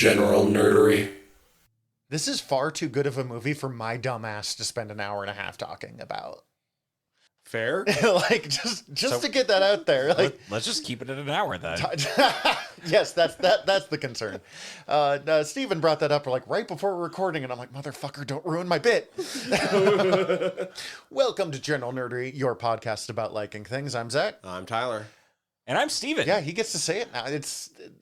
general nerdery. This is far too good of a movie for my dumb ass to spend an hour and a half talking about. Fair? Like, just to get that out there. Like, let's just keep it at an hour then. Yes, that's the concern. Steven brought that up like right before recording, and I'm like, motherfucker, don't ruin my bit. Welcome to General Nerdery, your podcast about liking things. I'm Zach. I'm Tyler. And I'm Steven. Yeah, he gets to say it now.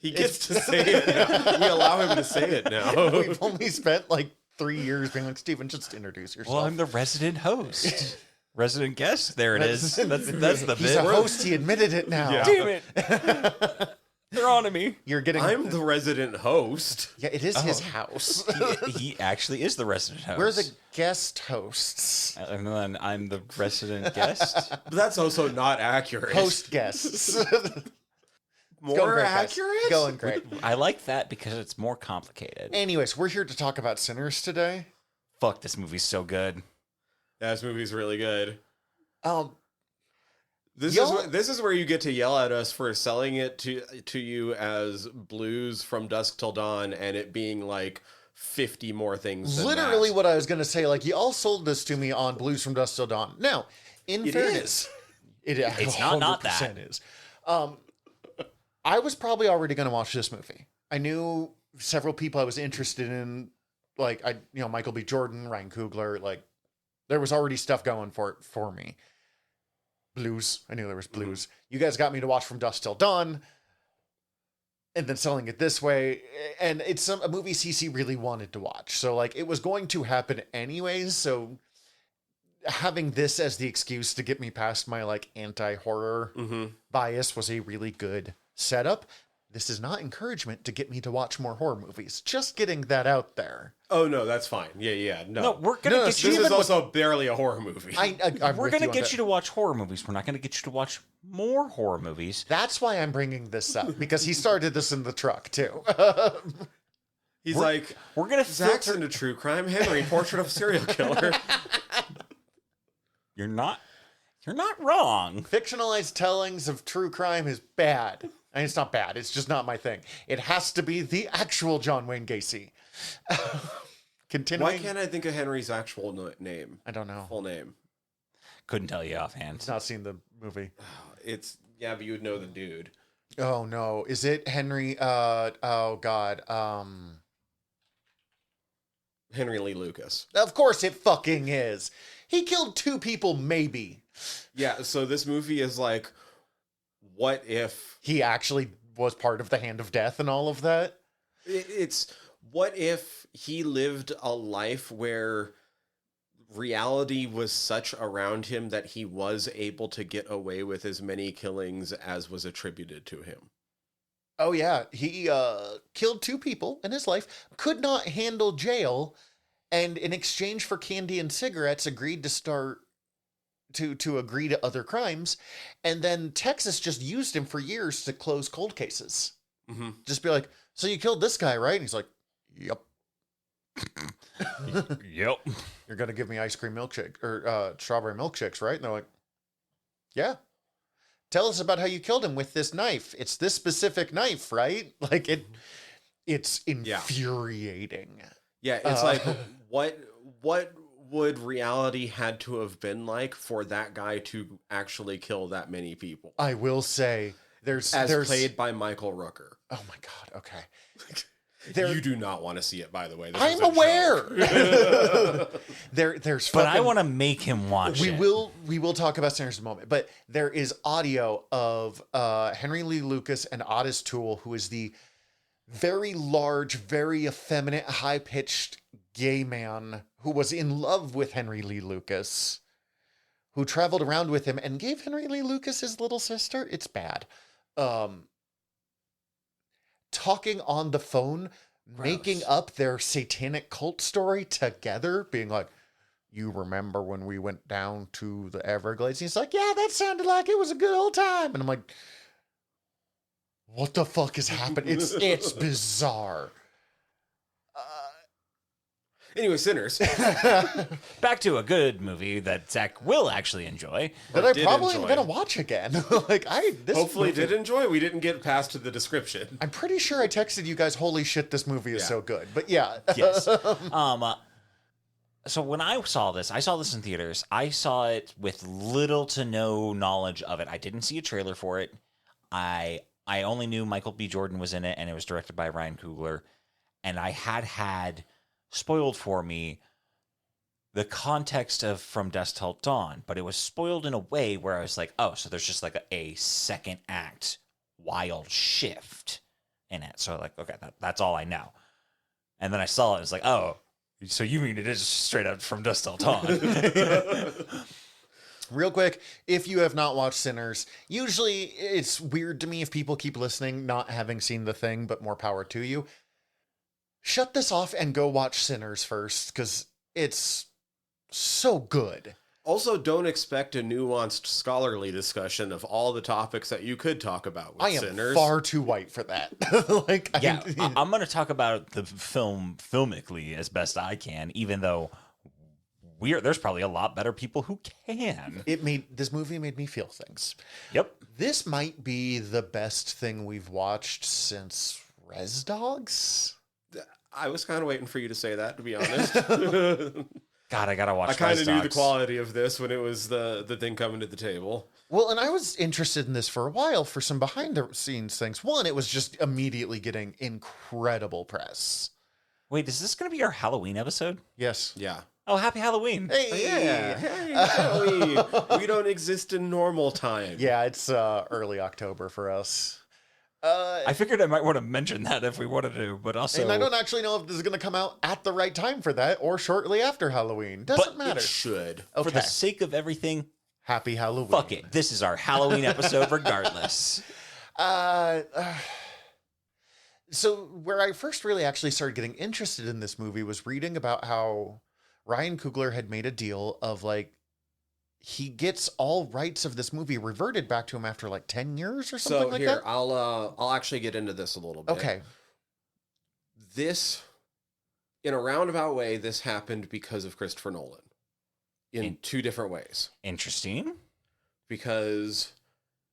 He gets to say it now. We allow him to say it now. We've only spent like 3 years being like, Steven, just introduce yourself. Well, I'm the resident host. Resident guest. There it is. That's the He's bit. a host. He admitted it now. Yeah. Damn it. They're on to me. You're getting. I'm the resident host. Yeah, it is his house. He actually is the resident host. We're the guest hosts. And then I'm the resident guest. But that's also not accurate. Host guests. More great, guys. accurate? Going great. I like that because it's more complicated. Anyways, we're here to talk about Sinners today. Fuck, this movie's so good. Yeah, this movie's really good. This Y'all- is where you get to yell at us for selling it to you as Blues from Dusk Till Dawn and it being like 50 more things than Literally that. what I was going to say. Like, y'all sold this to me on Blues from Dusk Till Dawn. Now, in It fairness, It's not that. 100% is. I was probably already going to watch this movie. I knew several people I was interested in, like Michael B. Jordan, Ryan Coogler. Like, there was already stuff going for me. Blues. I knew there was Blues. You guys got me to watch From Dusk Till Dawn, and then selling it this way. And it's a movie CC really wanted to watch. So, like, it was going to happen anyways. So, having this as the excuse to get me past my, like, anti-horror bias was a really good setup. This is not encouragement to get me to watch more horror movies. Just getting that out there. Oh, no, that's fine. Yeah. No, We're going to get this you is also barely a horror movie. We're going to get you to watch horror movies. We're not going to get you to watch more horror movies. That's why I'm bringing this up, because he started this in the truck, too. He's we're going to Zach's into true crime. Henry, portrait of a serial killer. You're not wrong. Fictionalized tellings of true crime is bad. I mean, it's not bad. It's just not my thing. It has to be the actual John Wayne Gacy. Continuing. Why can't I think of Henry's actual name? I don't know. Full name. Couldn't tell you offhand. It's not seen the movie. Yeah, but you would know the dude. Oh no. Is it Henry? Oh God. Henry Lee Lucas. Of course it fucking is. He killed 2 people, maybe. Yeah, so this movie is like, what if... He actually was part of the Hand of Death and all of that. It's, what if he lived a life where reality was such around him that he was able to get away with as many killings as was attributed to him? Oh yeah, he killed 2 people in his life, could not handle jail, and in exchange for candy and cigarettes agreed to start to agree to other crimes, and then Texas just used him for years to close cold cases. Mm-hmm. Just be like, so you killed this guy, right? And he's like, yep. Yep. You're gonna give me ice cream milkshake or strawberry milkshakes, right? And they're like, yeah. Tell us about how you killed him with this knife. It's this specific knife, right? Like it's infuriating. Yeah, it's like, what would reality had to have been like for that guy to actually kill that many people? I will say, there's played by Michael Rooker. Oh my God. Okay. You do not want to see it, by the way. This I'm is a aware. joke. There's But fucking, I want to make him watch we it. will talk about Sinners in a moment, but there is audio of Henry Lee Lucas and Otis Toole, who is the very large, very effeminate, high-pitched gay man who was in love with Henry Lee Lucas, who traveled around with him and gave Henry Lee Lucas his little sister. It's bad. Talking on the phone, making up their satanic cult story together, being like, you remember when we went down to the Everglades? He's like, yeah, that sounded like it was a good old time. And I'm like, what the fuck is happening? It's bizarre. Anyway, Sinners. Back to a good movie that Zach will actually enjoy. That I did probably am enjoy. gonna watch again. This Hopefully movie- did enjoy. We didn't get past the description. I'm pretty sure I texted you guys, holy shit, this movie is Yeah. so good. But yeah. Yes. So when I saw this in theaters. I saw it with little to no knowledge of it. I didn't see a trailer for it. I only knew Michael B. Jordan was in it, and it was directed by Ryan Coogler. And I had spoiled for me the context of From Dusk Till Dawn, but it was spoiled in a way where I was like, oh, so there's just like a second act wild shift in it. So like, okay, that's all I know. And then I saw it, and it's like, oh, so you mean it is straight up From Dusk Till Dawn? Real quick, if you have not watched Sinners, usually it's weird to me if people keep listening, not having seen the thing, but more power to you. Shut this off and go watch Sinners first, because it's so good. Also, don't expect a nuanced scholarly discussion of all the topics that you could talk about with I am Sinners. far too white for that. Yeah, I'm going to talk about the film filmically as best I can, even though there's probably a lot better people who can. This movie made me feel things. Yep. This might be the best thing we've watched since Res Dogs. I was kind of waiting for you to say that, to be honest. God, I gotta watch. I kind Res of knew the Dogs. quality of this when it was the thing coming to the table. Well, and I was interested in this for a while for some behind the scenes things. One, it was just immediately getting incredible press. Wait, is this going to be our Halloween episode? Yes. Yeah. Oh, happy Halloween! Hey. Hey, Halloween. We don't exist in normal time. Yeah, it's early October for us. I figured I might want to mention that if we wanted to, but also, And I don't actually know if this is going to come out at the right time for that or shortly after Halloween. Doesn't But matter. It should. Okay. for the sake of everything, Happy Halloween. fuck it. This is our Halloween episode, regardless. So where I first really actually started getting interested in this movie was reading about how Ryan Coogler had made a deal of like he gets all rights of this movie reverted back to him after like 10 years or something So like here, that. I'll actually get into this a little bit. Okay. This, in a roundabout way, this happened because of Christopher Nolan in two different ways. Interesting. Because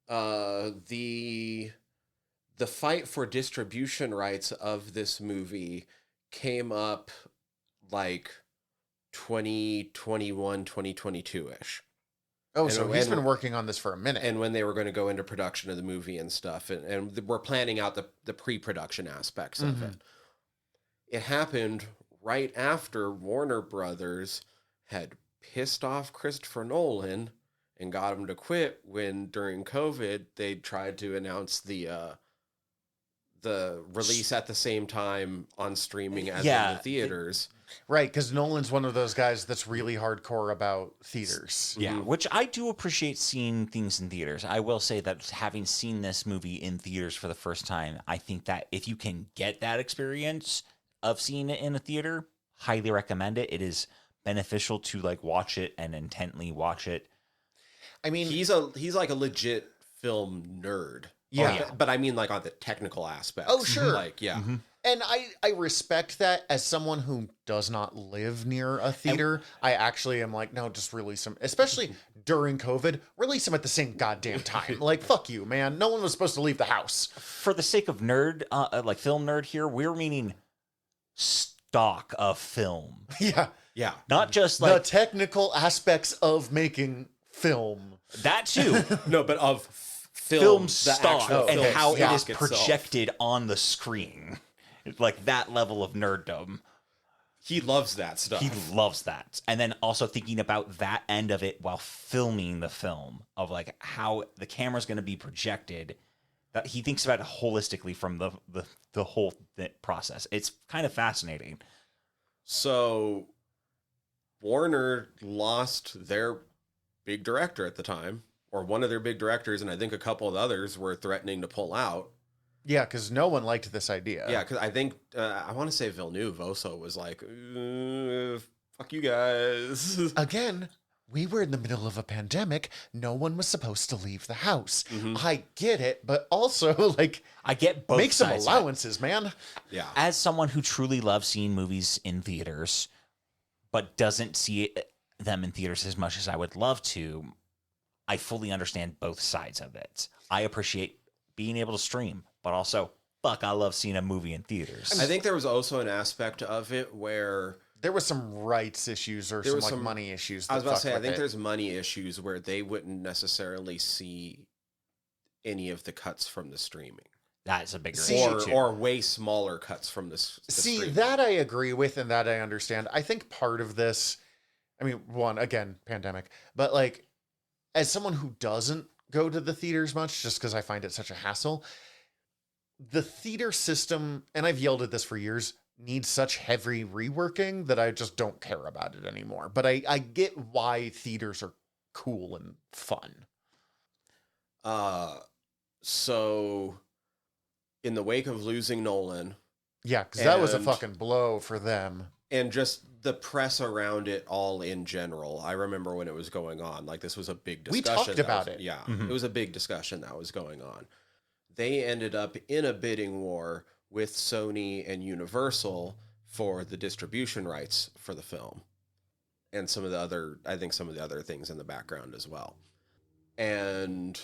the fight for distribution rights of this movie came up like 2021, 2022-ish. Oh, And- so he's and- been working on this for a minute. And when they were going to go into production of the movie and stuff, and we're planning out the pre-production aspects of it. It happened right after Warner Brothers had pissed off Christopher Nolan and got him to quit when during COVID they tried to announce the release at the same time on streaming as in the theaters. Right, because Nolan's one of those guys that's really hardcore about theaters. Yeah, which I do appreciate seeing things in theaters. I will say that having seen this movie in theaters for the first time, I think that if you can get that experience of seeing it in a theater, highly recommend it. It is beneficial to like watch it and intently watch it. I mean, He's like a legit film nerd. Yeah. But I mean like on the technical aspects. Oh, sure. Like, yeah. and I respect that as someone who does not live near a theater. I actually am like, no, just release them, especially during COVID. Release them at the same goddamn time. Like, fuck you, man. No one was supposed to leave the house. For the sake of nerd, like film nerd here, we're meaning stock of film, Yeah. Yeah. not just The like technical aspects of making film. that too. No, but of Film the stock actual and film how it is stock itself. projected on the screen. It's like that level of nerddom. He loves that stuff. He loves that. And then also thinking about that end of it while filming the film of like how the camera's going to be projected. That he thinks about it holistically from the whole process. It's kind of fascinating. So Warner lost their big director at the time, or one of their big directors, and I think a couple of others were threatening to pull out. Yeah, because no one liked this idea. Yeah, because I think, I want to say Villeneuve also was like, fuck you guys. Again, we were in the middle of a pandemic. No one was supposed to leave the house. I get it, but also, like, I get both make some sides of it. allowances, man. Yeah. As someone who truly loves seeing movies in theaters, but doesn't see them in theaters as much as I would love to, I fully understand both sides of it. I appreciate being able to stream, but also, fuck, I love seeing a movie in theaters. I think there was also an aspect of it where there was some rights issues or some money issues. I was about to say, I think there's money issues where they wouldn't necessarily see any of the cuts from the streaming. That's a bigger issue. Or way smaller cuts from this. See, that I agree with and that I understand. I think part of this, I mean, one, again, pandemic, but like, as someone who doesn't go to the theaters much, just because I find it such a hassle, the theater system, and I've yelled at this for years, needs such heavy reworking that I just don't care about it anymore. But I get why theaters are cool and fun. So in the wake of losing Nolan. Yeah, because that was a fucking blow for them. And just the press around it all in general. I remember when it was going on. Like, this was a big discussion. We talked about it. Yeah, it was a big discussion that was going on. They ended up in a bidding war with Sony and Universal for the distribution rights for the film. And some of the other things in the background as well. And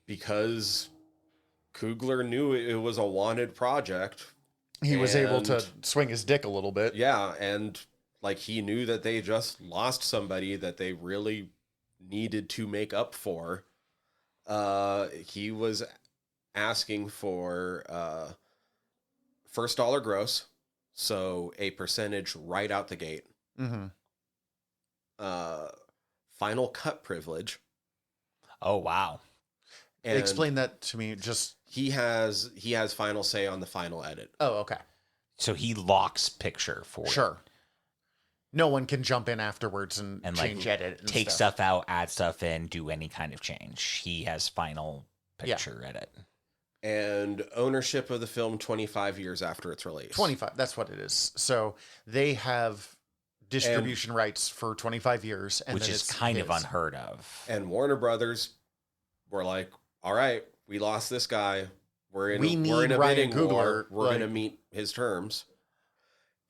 because Coogler knew it was a wanted project, he was able to swing his dick a little bit. Yeah, and like, he knew that they just lost somebody that they really needed to make up for. He was asking for first dollar gross, so a percentage right out the gate. Mm-hmm. Final cut privilege. Oh, wow. And explain that to me. Just he has final say on the final edit. Oh, okay. So he locks picture for sure. No one can jump in afterwards and change edit. And take stuff out, add stuff in, do any kind of change. He has final picture edit. And ownership of the film 25 years after its release. 25, that's what it is. So they have distribution rights for 25 years. And which is kind of unheard of. And Warner Brothers were like, all right, we lost this guy. We're in a bidding war. We're going to meet his terms.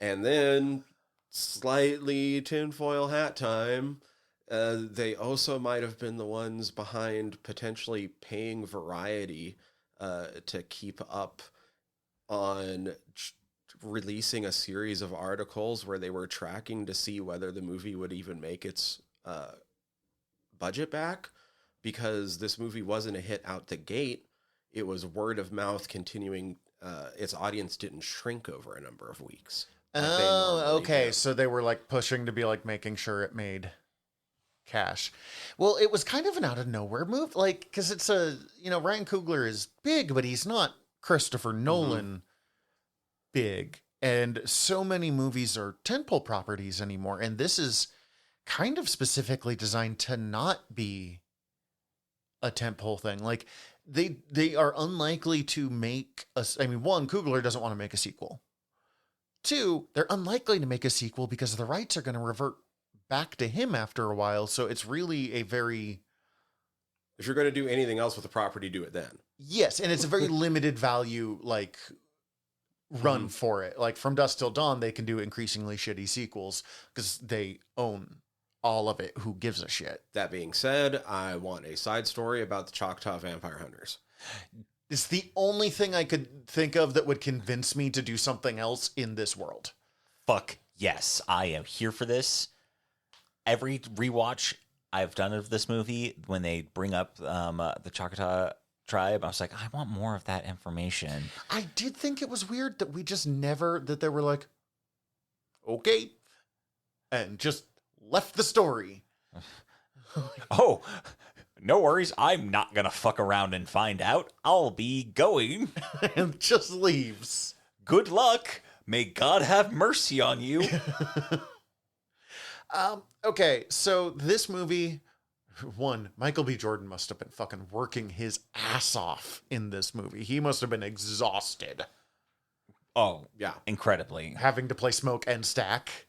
And then, slightly tinfoil hat time, they also might have been the ones behind potentially paying Variety to keep up on releasing a series of articles where they were tracking to see whether the movie would even make its budget back, because this movie wasn't a hit out the gate. It was word of mouth continuing. Its audience didn't shrink over a number of weeks. Okay. Do. So they were like pushing to be like making sure it made cash. Well, it was kind of an out of nowhere move, like, because it's Ryan Coogler is big, but he's not Christopher Nolan big, and so many movies are tentpole properties anymore, and this is kind of specifically designed to not be a tentpole thing. Like, they are unlikely to make one, Coogler doesn't want to make a sequel. Two, they're unlikely to make a sequel because the rights are going to revert back to him after a while. So it's really a very... If you're going to do anything else with the property, do it then. Yes, and it's a very limited value, like, run for it. Like, From Dusk Till Dawn, they can do increasingly shitty sequels because they own all of it. Who gives a shit? That being said, I want a side story about the Choctaw Vampire Hunters. It's the only thing I could think of that would convince me to do something else in this world. Fuck yes, I am here for this. Every rewatch I've done of this movie, when they bring up the Choctaw tribe, I was like, I want more of that information. I did think it was weird that we just never, that they were like, okay, and just left the story. Oh, no worries. I'm not going to fuck around and find out. I'll be going. And just leaves. Good luck. May God have mercy on you. Okay, so this movie, one, Michael B. Jordan must have been fucking working his ass off in this movie. He must have been exhausted. Oh, yeah. Incredibly. Having to play Smoke and Stack.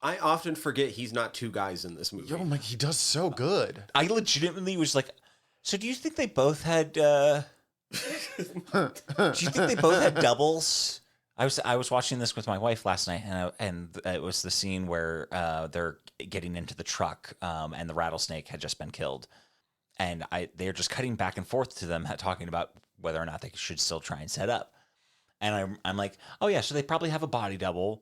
I often forget he's not two guys in this movie. Yo, Mike, he does so good. I legitimately was like, so do you think they both had, do you think they both had doubles? I was watching this with my wife last night, and it was the scene where they're getting into the truck, and the rattlesnake had just been killed, and they're just cutting back and forth to them talking about whether or not they should still try and set up, and I'm like, oh yeah, so they probably have a body double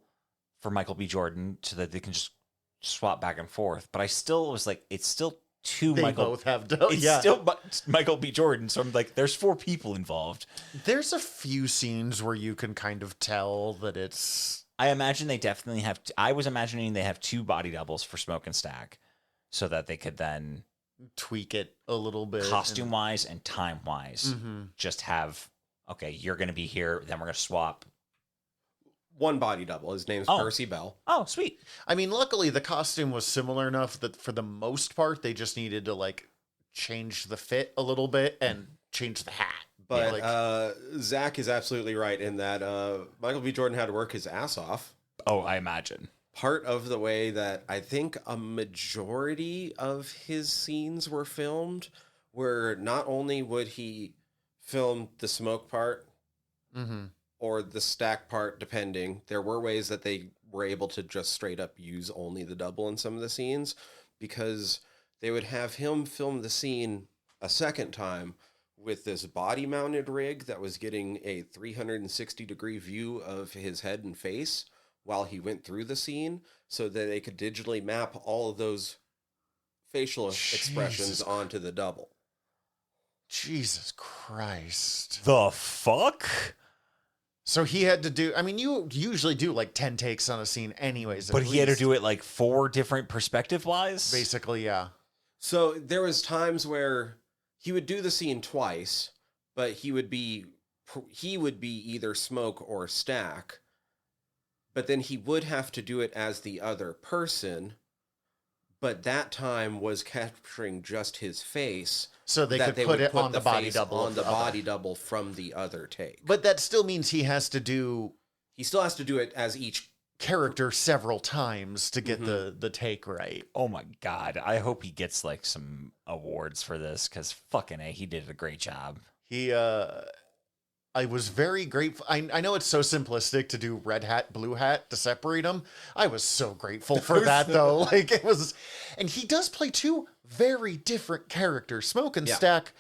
for Michael B. Jordan so that they can just swap back and forth, but I still was like, it's still They Michael. both have It's still Michael B. Jordan, so I'm like, there's 4 people involved. There's a few scenes where you can kind of tell that it's. I imagine they definitely have. I was imagining they have 2 body doubles for Smoke and Stack, so that they could then tweak it a little bit, costume wise and time wise, just have. Okay, you're going to be here. Then we're going to swap. One body double. His name's Percy Bell. Oh, sweet. I mean, luckily the costume was similar enough that for the most part they just needed to like change the fit a little bit and change the hat. But Zach is absolutely right in that Michael B. Jordan had to work his ass off. Oh, I imagine. Part of the way that I think a majority of his scenes were filmed, where not only would he film the smoke part, or the stack part, depending. There were ways that they were able to just straight up use only the double in some of the scenes, because they would have him film the scene a second time with this body mounted rig that was getting a 360-degree view of his head and face while he went through the scene, so that they could digitally map all of those facial expressions onto the double. Jesus Christ. The fuck? So he had to do, I mean, you usually do like 10 takes on a scene anyways. But he had to do it like 4 different perspective-wise? Basically, yeah. So there was times where he would do the scene twice, but he would be either Smoke or Stack, but then he would have to do it as the other person, but that time was capturing just his face. So they could put it on the body double. On the body double from the other take. But that still means he has to do... He still has to do it as each character several times to get the take right. Oh my God. I hope he gets like some awards for this, because fucking A, he did a great job. I was very grateful. I know it's so simplistic to do red hat, blue hat to separate them. I was so grateful for that though. Like it was, and he does play 2 very different characters. Smoke and Stack,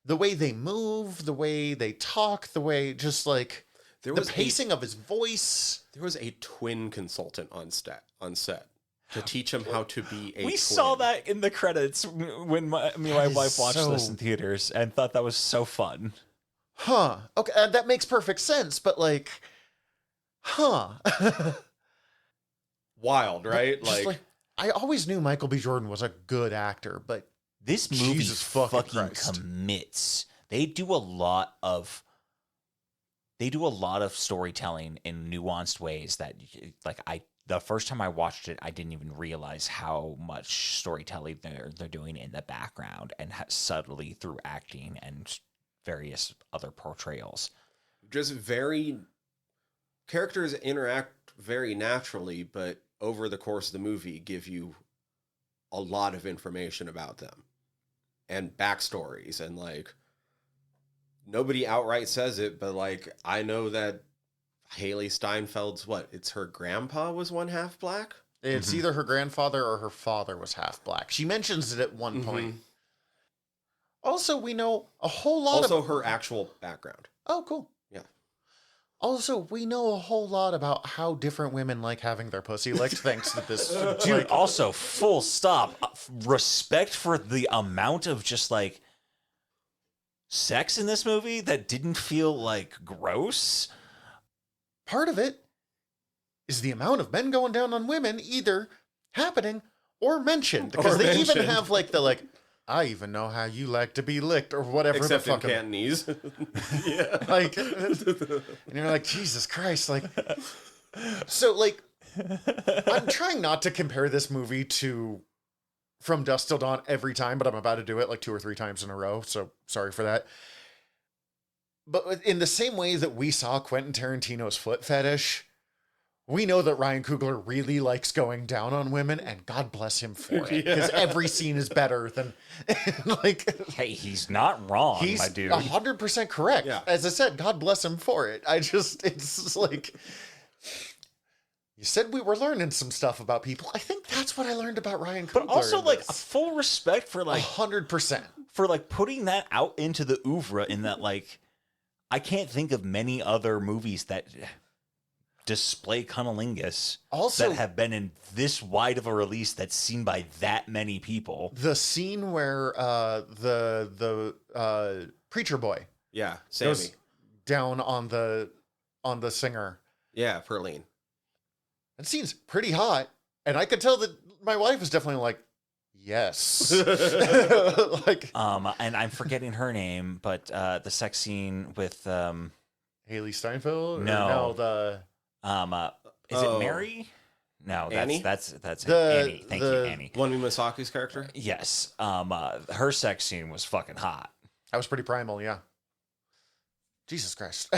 the way they move, the way they talk, the way just like the pacing of his voice. There was a twin consultant on set to teach him how to be a twin. We saw that in the credits when me and my wife watched this in theaters and thought that was so fun. Huh. Okay, that makes perfect sense, but like, wild, right? Like, I always knew Michael B. Jordan was a good actor, but this movie Jesus fucking Christ. commits. They do a lot of storytelling in nuanced ways that, like, the first time I watched it, I didn't even realize how much storytelling they're doing in the background and subtly through acting and various other portrayals. Just characters interact very naturally, but over the course of the movie give you a lot of information about them and backstories, and like nobody outright says it, but like I know that Haley Steinfeld's it's her grandpa was one half black. It's either her grandfather or her father was half black. She mentions it at one point. Also, we know a whole lot her actual background. Oh, cool. Yeah. Also, we know a whole lot about how different women like having their pussy licked thanks to this. Dude, also, full stop. Respect for the amount of just like sex in this movie that didn't feel like gross. Part of it is the amount of men going down on women either happening or mentioned. Because they even have like I even know how you like to be licked or whatever. Except the fuck in Cantonese. Yeah. Like, and you're like, Jesus Christ. Like, so like, I'm trying not to compare this movie to From Dusk Till Dawn every time, but I'm about to do it like 2 or 3 times in a row. So sorry for that. But in the same way that we saw Quentin Tarantino's foot fetish, we know that Ryan Coogler really likes going down on women, and God bless him for it. Because every scene is better than, like... Hey, he's not wrong, He's my dude. 100% correct. Yeah. As I said, God bless him for it. It's just like... You said we were learning some stuff about people. I think that's what I learned about Ryan Coogler. But also, in like, this. a full respect for, like... 100%. For, like, putting that out into the oeuvre in that, like... I can't think of many other movies that display cunnilingus Also, that have been in this wide of a release that's seen by that many people. the scene where the preacher boy Yeah, Sammy. goes down on the singer. Yeah, Perline. That scene's pretty hot, and I could tell that my wife was definitely like, yes. Like And I'm forgetting her name, but the sex scene with Haley Steinfeld? No. The is it Mary? No, Annie? that's The- Annie. Thank you, the- Annie. Wunmi Masaki's character? Yes. Her sex scene was fucking hot. that was pretty primal, yeah. Jesus Christ.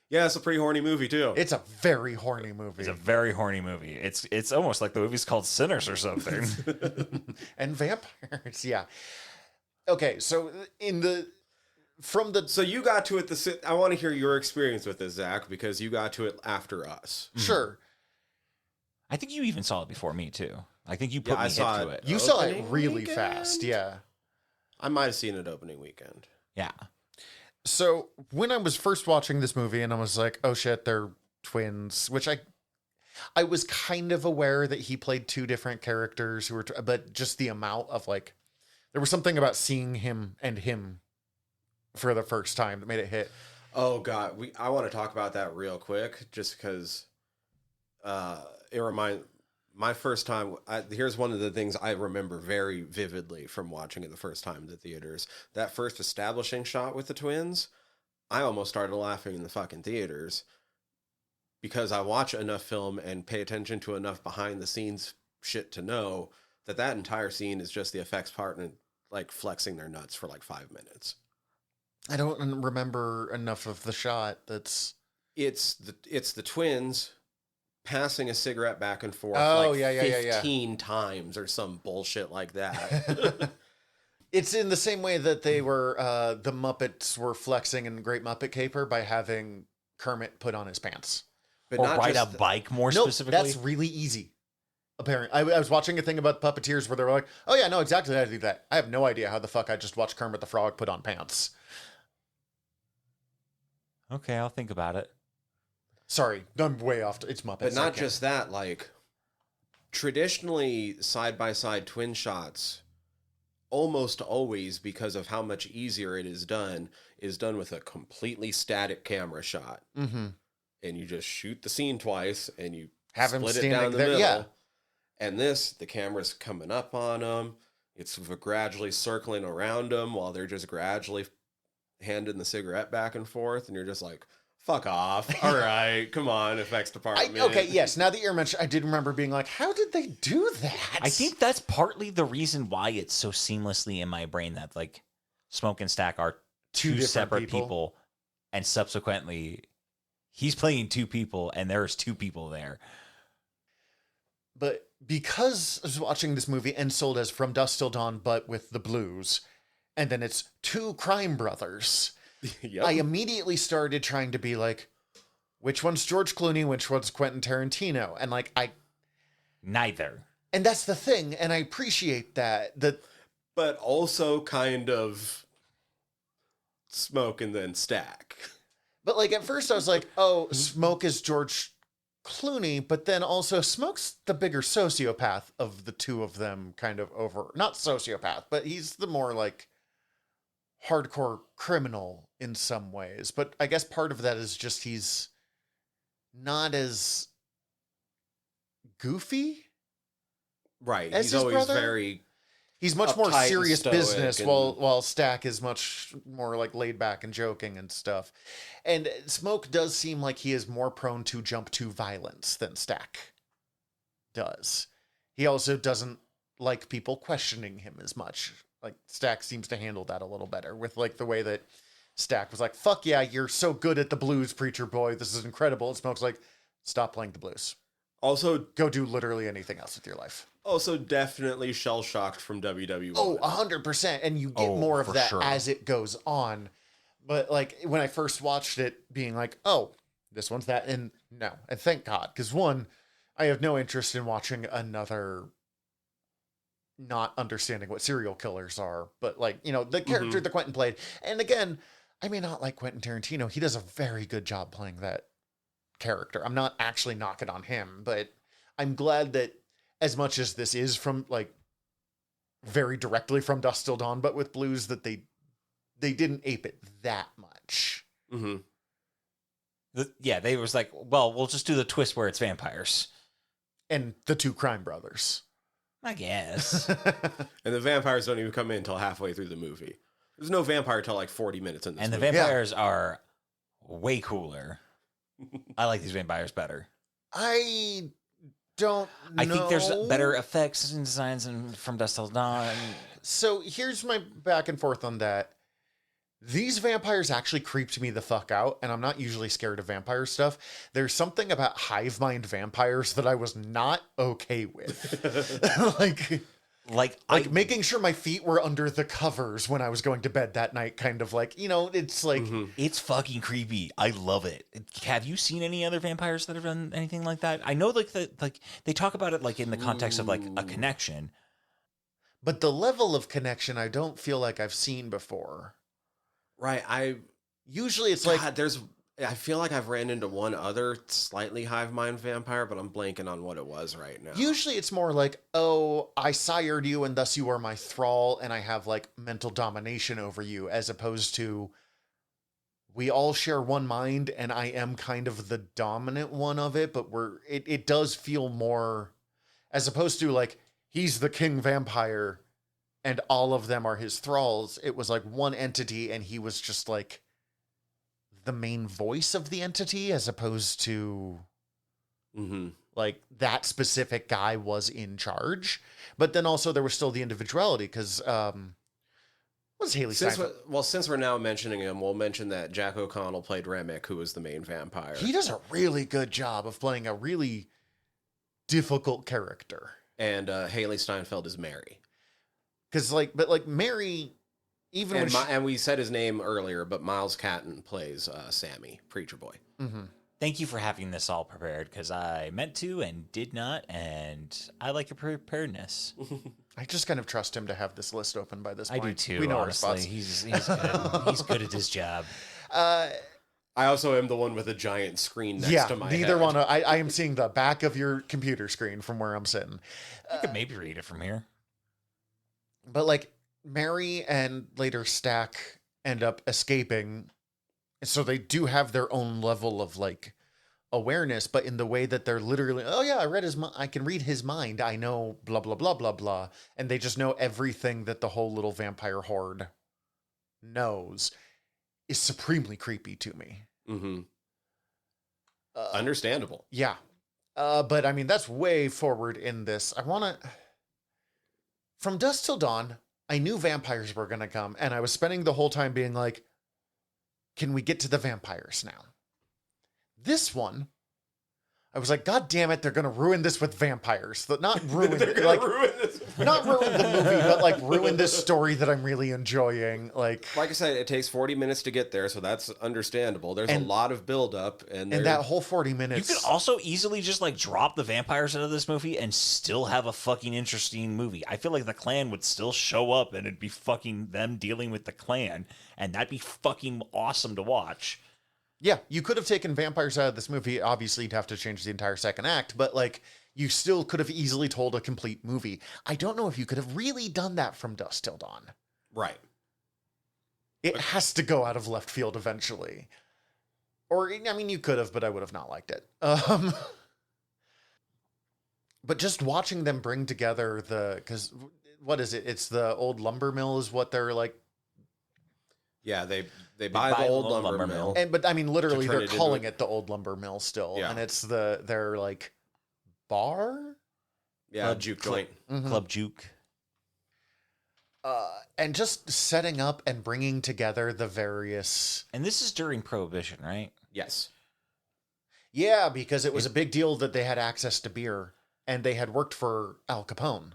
Yeah, it's a pretty horny movie, too. It's a very horny movie. It's a very horny movie. It's almost like the movie's called Sinners or something. And vampires, yeah. Okay, so So you got to it I want to hear your experience with this, Zach, because you got to it after us. sure. I think you even saw it before me too. I think you put Yeah, I me saw into it. it. You saw it Opening really weekend? fast, yeah. I might have seen it opening weekend. Yeah. So when I was first watching this movie and I was like, oh shit, they're twins, which I was kind of aware that he played two different characters who were, but just the amount of like, there was something about seeing him for the first time that made it hit. Oh God, I want to talk about that real quick, just because it reminds my first time. Here's one of the things I remember very vividly from watching it the first time in the theaters. That first establishing shot with the twins, I almost started laughing in the fucking theaters because I watch enough film and pay attention to enough behind the scenes shit to know that entire scene is just the effects part and like flexing their nuts for like 5 minutes. I don't remember enough of the shot. It's the twins passing a cigarette back and forth Oh, like yeah. 15 times or some bullshit like that. It's in the same way that they were, the Muppets were flexing in Great Muppet Caper by having Kermit put on his pants. But Or not ride a just bike more No, specifically. that's really easy. Apparently, I was watching a thing about puppeteers where they were like, "Oh yeah, no, exactly how to do that." I have no idea how the fuck I just watched Kermit the Frog put on pants. Okay, I'll think about it. Sorry, I'm way off. It's Muppets. But I not can't- just that, like traditionally side by side twin shots almost always, because of how much easier it is done with a completely static camera shot. Mm-hmm. And you just shoot the scene twice and you Have him split it standing down the there. middle. Yeah, And this, the camera's coming up on them. It's gradually circling around them while they're just gradually handing the cigarette back and forth. And you're just like, fuck off. All right, come on, effects department. okay, yes. Now that you're mentioning, I did remember being like, "How did they do that?" I think that's partly the reason why it's so seamlessly in my brain that like Smoke and Stack are two different separate people, and subsequently he's playing two people and there's two people there. But because I was watching this movie and sold as From Dusk Till Dawn, but with the blues, and then it's two crime brothers, Yep. I immediately started trying to be like, which one's George Clooney, which one's Quentin Tarantino? And like, Neither. and that's the thing, and I appreciate that. But also kind of Smoke and then Stack. But like at first I was like, oh, Smoke is George Clooney, but then also Smoke's the bigger sociopath of the two of them, kind of not sociopath, but he's the more like hardcore criminal in some ways. But I guess part of that is just he's not as goofy. Right. As He's his always brother? very He's much more Uptight and serious stoic business, and- while Stack is much more like laid back and joking and stuff. And Smoke does seem like he is more prone to jump to violence than Stack does. He also doesn't like people questioning him as much. Like Stack seems to handle that a little better with like the way that Stack was like, "Fuck yeah, you're so good at the blues, preacher boy. This is incredible." And Smoke's like, stop playing the blues. Also, Go do literally anything else with your life. also definitely shell shocked from WWE. Oh, 100%. And you get more of for that sure. as it goes on. But like when I first watched it, being like, oh, this one's that. And no. And thank God. Because one, I have no interest in watching another not understanding what serial killers are. But like, you know, the character that Quentin played. And again, I may not like Quentin Tarantino. He does a very good job playing that character. I'm not actually knocking on him, but I'm glad that as much as this is from like very directly from Dusk Till Dawn, but with blues, that they didn't ape it that much. Mm-hmm. They was like, well, we'll just do the twist where it's vampires. And the two crime brothers. I guess. And the vampires don't even come in until halfway through the movie. There's no vampire till like 40 minutes in this And the movie. vampires are way cooler. I like these vampires better. I don't know. I think there's better effects and designs from Dusk Till Dawn. So here's my back and forth on that. These vampires actually creeped me the fuck out, and I'm not usually scared of vampire stuff. There's something about hive mind vampires that I was not okay with. like making sure my feet were under the covers when I was going to bed that night, kind of like, you know, it's like... It's fucking creepy. I love it. Have you seen any other vampires that have done anything like that? I know like they talk about it like in the context of like a connection. But the level of connection I don't feel like I've seen before. Right. Usually it's like... I feel like I've ran into one other slightly hive mind vampire, but I'm blanking on what it was right now. Usually it's more like, oh, I sired you and thus you are my thrall and I have like mental domination over you, as opposed to we all share one mind and I am kind of the dominant one of it, but it does feel more, as opposed to like he's the king vampire and all of them are his thralls. It was like one entity and he was just like the main voice of the entity, as opposed to like that specific guy was in charge. But then also there was still the individuality, because what's Haley Steinfeld? Since we're now mentioning him, we'll mention that Jack O'Connell played Remick, who was the main vampire. He does a really good job of playing a really difficult character. And Haley Steinfeld is Mary. Because but Mary... And we said his name earlier, but Miles Catton plays Sammy, Preacher Boy. Mm-hmm. Thank you for having this all prepared, because I meant to and did not, and I like your preparedness. I just kind of trust him to have this list open by this point. I do too, We know honestly. our spots. He's good. He's good at his job. I also am the one with a giant screen next to my head. Neither one. I am seeing the back of your computer screen from where I'm sitting. You could maybe read it from here. But like... Mary and later Stack end up escaping, so they do have their own level of like awareness, but in the way that they're literally, oh yeah, I can read his mind, I know blah blah blah blah blah, and they just know everything that the whole little vampire horde knows, is supremely creepy to me. Understandable. Yeah, but I mean that's way forward in this. From Dusk Till Dawn, I knew vampires were going to come, and I was spending the whole time being like, can we get to the vampires now? This one, I was like, God damn it, they're going to ruin this with vampires. Not ruin not ruin the movie, but like ruin this story that I'm really enjoying. Like I said, it takes 40 minutes to get there, so that's understandable. There's a lot of build-up. And that whole 40 minutes... You could also easily just like drop the vampires out of this movie and still have a fucking interesting movie. I feel like the Klan would still show up and it'd be fucking them dealing with the Klan, and that'd be fucking awesome to watch. Yeah, you could have taken vampires out of this movie. Obviously, you'd have to change the entire second act, but like you still could have easily told a complete movie. I don't know if you could have really done that from Dusk Till Dawn. Right. It has to go out of left field eventually. Or, I mean, you could have, but I would have not liked it. But just watching them bring together because what is it? It's the old lumber mill is what they're like. Yeah, they buy the old lumber mill. But I mean, literally, they're calling it the old lumber mill still. Yeah. And it's their like bar? Yeah, juke joint. Mm-hmm. Club Juke. And just setting up and bringing together the various... And this is during Prohibition, right? Yes. Yeah, because it was a big deal that they had access to beer and they had worked for Al Capone.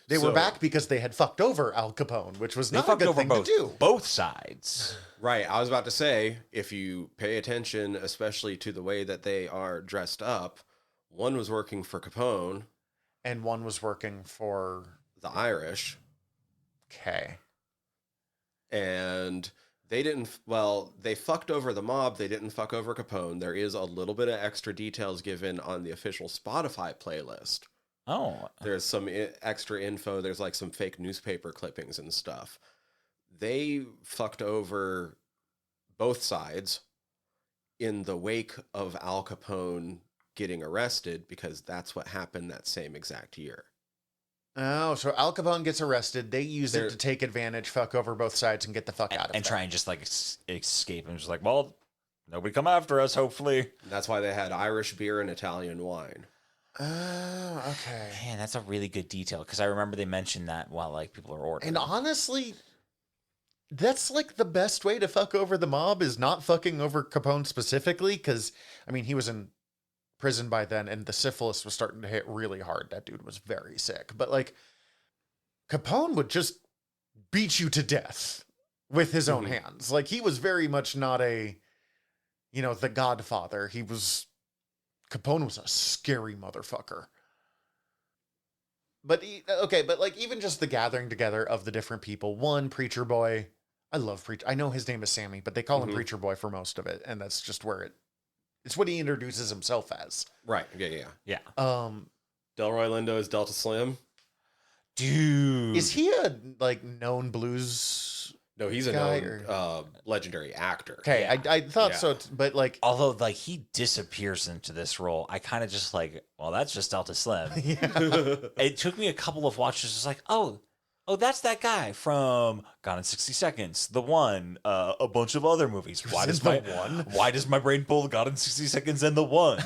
They were back because they had fucked over Al Capone, which was not a good thing to do. Both sides. Right. I was about to say, if you pay attention, especially to the way that they are dressed up, one was working for Capone. And one was working for... the Irish. Okay. And they didn't... Well, they fucked over the mob. They didn't fuck over Capone. There is a little bit of extra details given on the official Spotify playlist. Oh. There's some extra info. There's like some fake newspaper clippings and stuff. They fucked over both sides in the wake of Al Capone getting arrested, because that's what happened that same exact year. Oh, so Al Capone gets arrested. They use it to take advantage, fuck over both sides, and get the fuck out of it. And try and just like escape. And just like, well, nobody come after us, hopefully. That's why they had Irish beer and Italian wine. Oh, okay. Man, that's a really good detail, because I remember they mentioned that while like people are ordering. And honestly, that's like the best way to fuck over the mob, is not fucking over Capone specifically, because, I mean, he was in prison by then and the syphilis was starting to hit really hard. That dude was very sick. But like, Capone would just beat you to death with his own hands. Like, he was very much not a, the Godfather. Capone was a scary motherfucker. But, but like, even just the gathering together of the different people. One, Preacher Boy. I love Preacher. I know his name is Sammy, but they call him Preacher Boy for most of it. And that's just where it's what he introduces himself as. Right. Yeah. Delroy Lindo is Delta Slim. Dude. Is he a, like, known blues... No, he's a known legendary actor. Okay, yeah. I thought so, but like... Although, like, he disappears into this role, I kind of just like, well, that's just Delta Slim. Yeah. It took me a couple of watches, just like, oh, that's that guy from Gone in 60 Seconds, The One, a bunch of other movies. Why does my brain pull Gone in 60 Seconds and The One?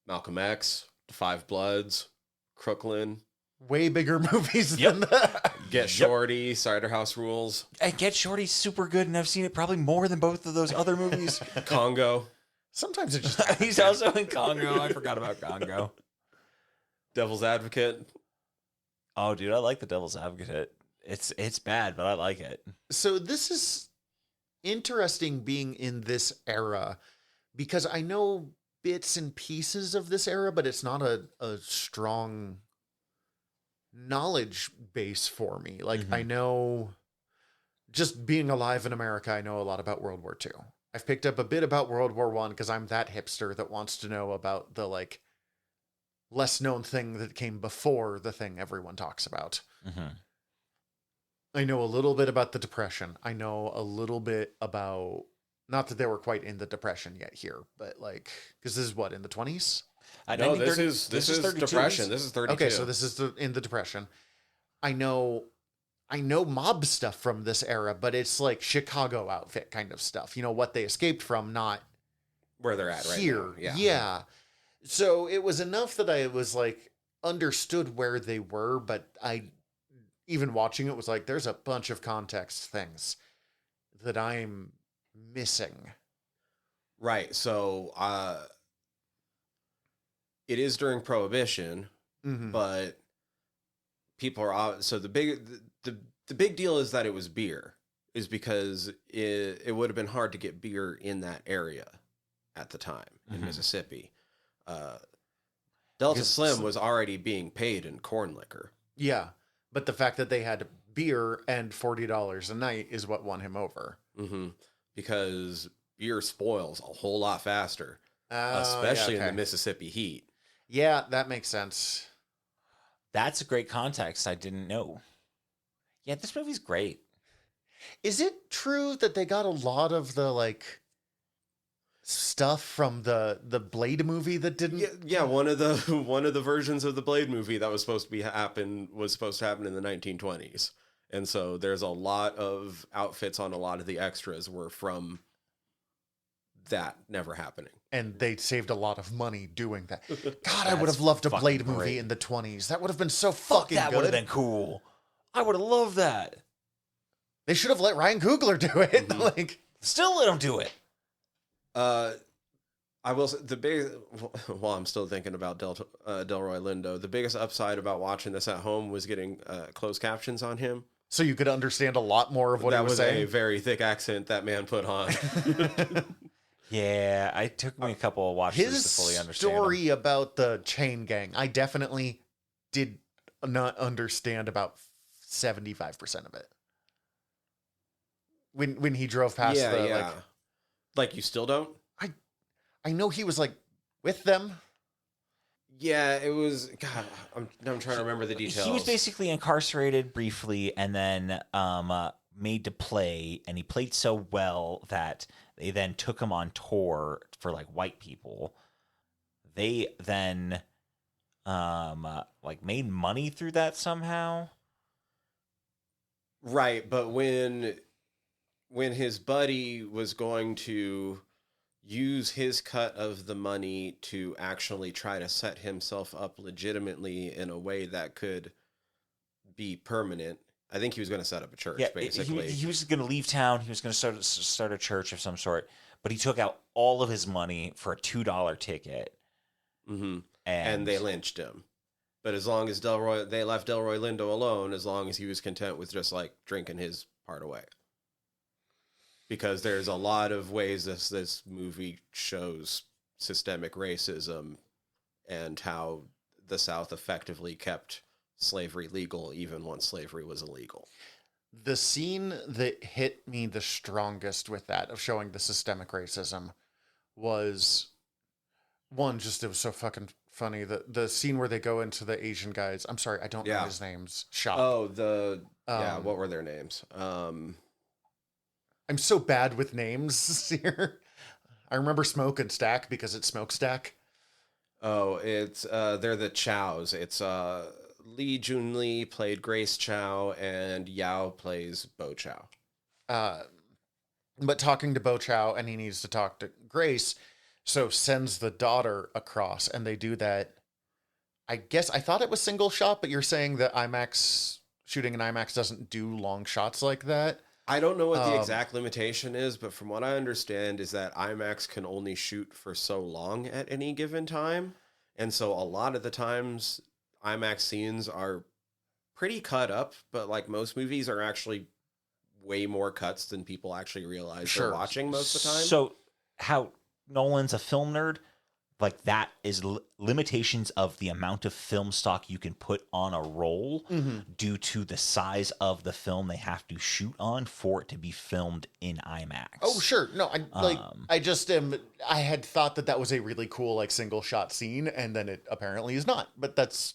Malcolm X, The Five Bloods, Crooklyn. Way bigger movies than that. Get Shorty, Cider House Rules. And Get Shorty's super good, and I've seen it probably more than both of those other movies. Congo. Sometimes it just... He's also in Congo. I forgot about Congo. Devil's Advocate. Oh, dude, I like The Devil's Advocate. It's bad, but I like it. So this is interesting being in this era, because I know bits and pieces of this era, but it's not a strong knowledge base for me. Like, I know, just being alive in America, I know a lot about World War II. I've picked up a bit about World War I because I'm that hipster that wants to know about the, like, less known thing that came before the thing everyone talks about. I know a little bit about the Depression. I know a little bit about, not that they were quite in the Depression yet here, but like, because this is what, in the 20s? No, this is Depression. This is 32. Okay, so this is in the Depression. I know mob stuff from this era, but it's like Chicago outfit kind of stuff. What they escaped from, not where they're at right here. now. Yeah. So it was enough that I was like understood where they were, but even watching it was like, there's a bunch of context things that I'm missing. Right. So, it is during Prohibition, but people are... So the big deal is that it was beer, is because it would have been hard to get beer in that area at the time in Mississippi. Delta Slim was already being paid in corn liquor. Yeah, but the fact that they had beer and $40 a night is what won him over. Because beer spoils a whole lot faster, especially in the Mississippi heat. Yeah, that makes sense. That's a great context I didn't know. Yeah, this movie's great. Is it true that they got a lot of the, like, stuff from the Blade movie that didn't... Yeah, one of the versions of the Blade movie that was supposed to happen in the 1920s. And so there's a lot of outfits on a lot of the extras were from that never happening. And they saved a lot of money doing that. God, I would have loved a Blade movie in the 20s. That would have been so fucking good. That would have been cool. I would have loved that. They should have let Ryan Coogler do it. Like, still let him do it. I will say the big. While I'm still thinking about Delroy Lindo, the biggest upside about watching this at home was getting closed captions on him. So you could understand a lot more of what he was saying. That was a very thick accent that man put on. Yeah, it took me a couple of watches to fully understand his story about the chain gang, I definitely did not understand about 75% of it. When he drove past like you still don't? I know he was like with them. Yeah, it was. God, I'm trying to remember the details. He was basically incarcerated briefly and then made to play, and he played so well that they then took him on tour for like white people. They then like made money through that somehow. Right, but when his buddy was going to use his cut of the money to actually try to set himself up legitimately in a way that could be permanent. I think he was going to set up a church, basically. He was going to leave town. He was going to start a church of some sort, but he took out all of his money for a $2 ticket. Mm-hmm. And they lynched him. But as long as they left Delroy Lindo alone, as long as he was content with just like drinking his part away. Because there's a lot of ways this movie shows systemic racism and how the South effectively kept slavery legal even once slavery was illegal. The scene that hit me the strongest with that, of showing the systemic racism, was one, just it was so fucking funny. The scene where they go into the Asian guys, I'm sorry, I don't know his name's shop. Oh, what were their names? I'm so bad with names here. I remember Smoke and Stack because it's Smokestack. Oh, it's they're the Chows. It's Lee Jun Lee played Grace Chow and Yao plays Bo Chow. But talking to Bo Chow, and he needs to talk to Grace, so sends the daughter across, and they do that. I guess I thought it was single shot, but you're saying that shooting in IMAX doesn't do long shots like that. I don't know what the exact limitation is, but from what I understand is that IMAX can only shoot for so long at any given time. And so a lot of the times IMAX scenes are pretty cut up, but like most movies are actually way more cuts than people actually realize they're watching most of the time. So how Nolan's a film nerd, like that is limitations of the amount of film stock you can put on a roll due to the size of the film they have to shoot on for it to be filmed in IMAX. Oh, sure. No, I had thought that was a really cool, like, single shot scene, and then it apparently is not. But that's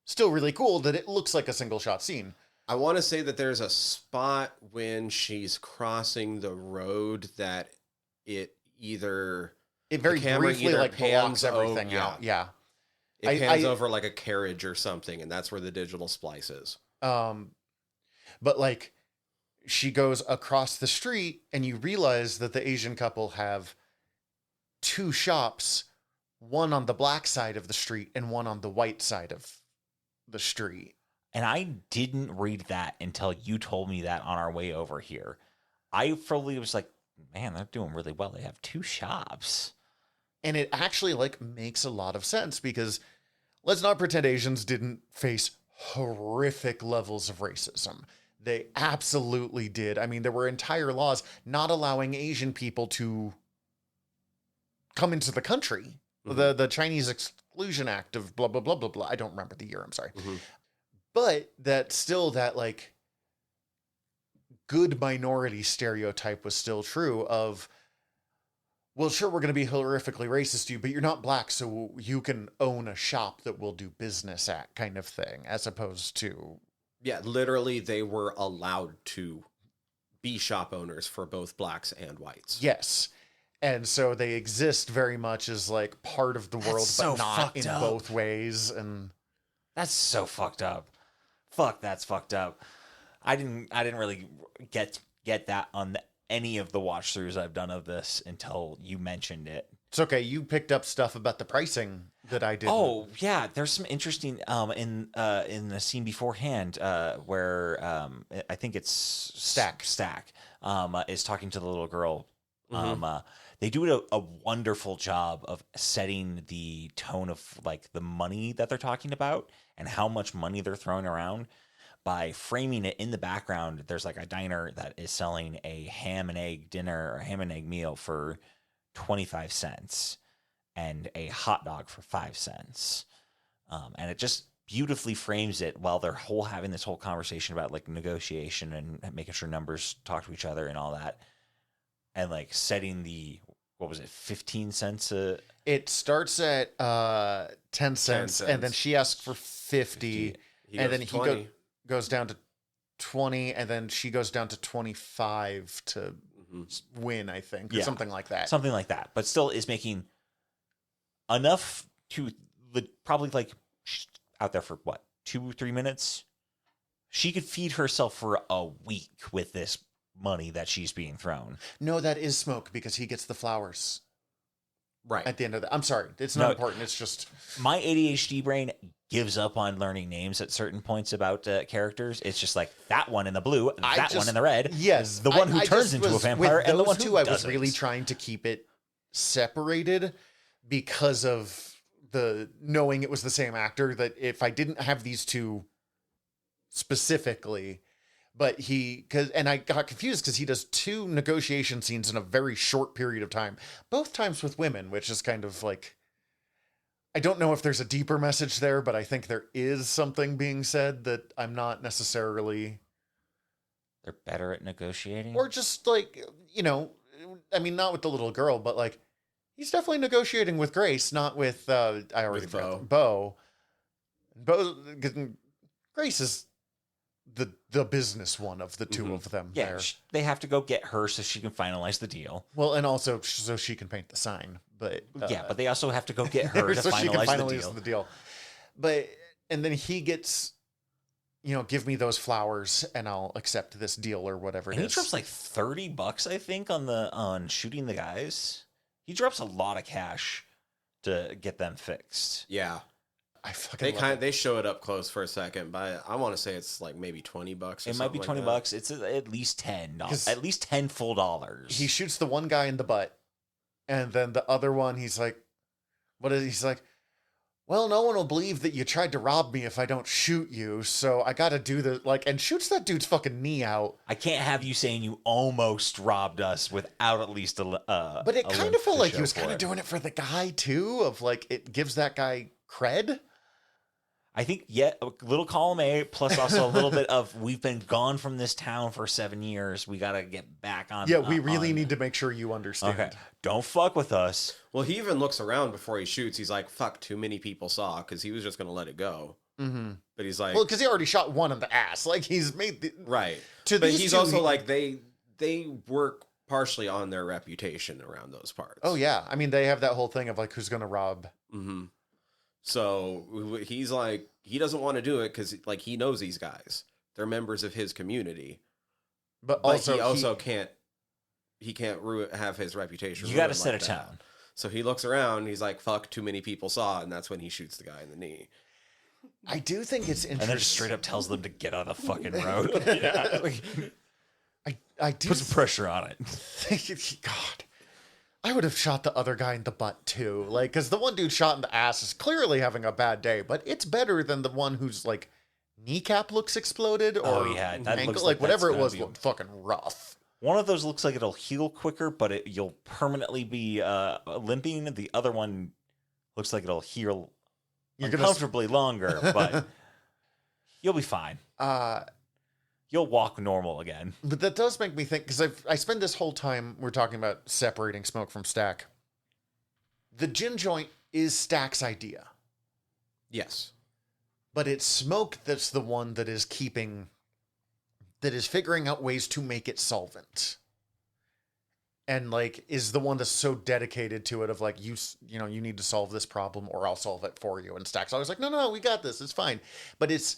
still really cool that it looks like a single shot scene. I want to say that there's a spot when she's crossing the road that it very briefly like blocks everything out. Yeah. It pans over like a carriage or something, and that's where the digital splice is. But like she goes across the street and you realize that the Asian couple have two shops, one on the black side of the street and one on the white side of the street. And I didn't read that until you told me that on our way over here. I probably was like, man, they're doing really well. They have two shops. And it actually like makes a lot of sense because let's not pretend Asians didn't face horrific levels of racism. They absolutely did. I mean, there were entire laws not allowing Asian people to come into the country. Mm-hmm. The Chinese Exclusion Act of blah, blah, blah, blah, blah. I don't remember the year. I'm sorry. Mm-hmm. But that like good minority stereotype was still true of, well, sure, we're going to be horrifically racist to you, but you're not black, so you can own a shop that we'll do business at, kind of thing, as opposed to... Yeah, literally, they were allowed to be shop owners for both blacks and whites. Yes. And so they exist very much as, like, part of the world, but not in both ways. And that's so fucked up. Fuck, that's fucked up. I didn't really get that on any of the watch throughs I've done of this until you mentioned it. It's okay. You picked up stuff about the pricing that I did. Oh yeah, there's some interesting in the scene beforehand where I think it's Stack is talking to the little girl. Mm-hmm. they do a wonderful job of setting the tone of like the money that they're talking about and how much money they're throwing around by framing it in the background. There's like a diner that is selling a ham and egg dinner or ham and egg meal for 25 cents and a hot dog for 5 cents. And it just beautifully frames it while they're having this whole conversation about like negotiation and making sure numbers talk to each other and all that. And like setting the, what was it, 15 cents? It starts at 10 cents, and then she asks for 50, and then he goes down to 20, and then she goes down to 25 to win, I think, or something like that. Something like that, but still is making enough to probably like out there for what, 2-3 minutes? She could feed herself for a week with this money that she's being thrown. No, that is Smoke because he gets the flowers. Right. At the end of that. I'm sorry. It's not important. It's just... My ADHD brain gives up on learning names at certain points about characters. It's just like that one in the blue, one in the red. Yes. The one who turns into a vampire and the one who doesn't. I was really trying to keep it separated because of the knowing it was the same actor, that if I didn't have these two specifically, but and I got confused because he does 2 negotiation scenes in a very short period of time, both times with women, which is kind of like, I don't know if there's a deeper message there, but I think there is something being said that I'm not necessarily... They're better at negotiating? Or just like, I mean, not with the little girl, but like, he's definitely negotiating with Grace, not with, I already forgot, Bo. Grace is the business one of the two of them. Yeah, there. They have to go get her so she can finalize the deal. Well, and also so she can paint the sign. But but they also have to go get her to so she can finalize the deal. But and then he gets, give me those flowers and I'll accept this deal or whatever it is. He drops like $30, I think, on shooting the guys. He drops a lot of cash to get them fixed. Yeah. I fucking they show it up close for a second, but I want to say it's like maybe $20. It might be $20. It's at least $10. At least $10 full dollars. He shoots the one guy in the butt, and then the other one, he's like, he's like, well, no one will believe that you tried to rob me if I don't shoot you, so I got to do and shoots that dude's fucking knee out. I can't have you saying you almost robbed us without at least But it kind of felt like he was kind of doing it for the guy too, of like, it gives that guy cred. I think, a little column A, plus also a little bit of, we've been gone from this town for 7 years. We got to get back on. Yeah, we really need to make sure you understand. Okay. Don't fuck with us. Well, he even looks around before he shoots. He's like, fuck, too many people saw, because he was just going to let it go. Mm-hmm. But he's like... Well, because he already shot one in the ass. Like, he's made... Right. But he's also like, they work partially on their reputation around those parts. Oh, yeah. I mean, they have that whole thing of, like, who's going to rob... Mm-hmm. So he's like, he doesn't want to do it because like he knows these guys. They're members of his community. But he also can't have his reputation. You got to set a tone. So he looks around. He's like, fuck, too many people saw. And that's when he shoots the guy in the knee. I do think it's interesting. And then just straight up tells them to get on the fucking road. I do put some pressure on it. God. I would have shot the other guy in the butt too. Like, because the one dude shot in the ass is clearly having a bad day, but it's better than the one whose like kneecap looks exploded or that ankle, looks like whatever it was looked fucking rough. One of those looks like it'll heal quicker, but you'll permanently be limping. The other one looks like it'll heal uncomfortably longer, but you'll be fine. You'll walk normal again. But that does make me think, because I spend this whole time we're talking about separating Smoke from Stack. The gin joint is Stack's idea. Yes. But it's Smoke that's the one that is figuring out ways to make it solvent. And like, is the one that's so dedicated to it of like, you need to solve this problem or I'll solve it for you. And Stack's always like, no, we got this. It's fine. But it's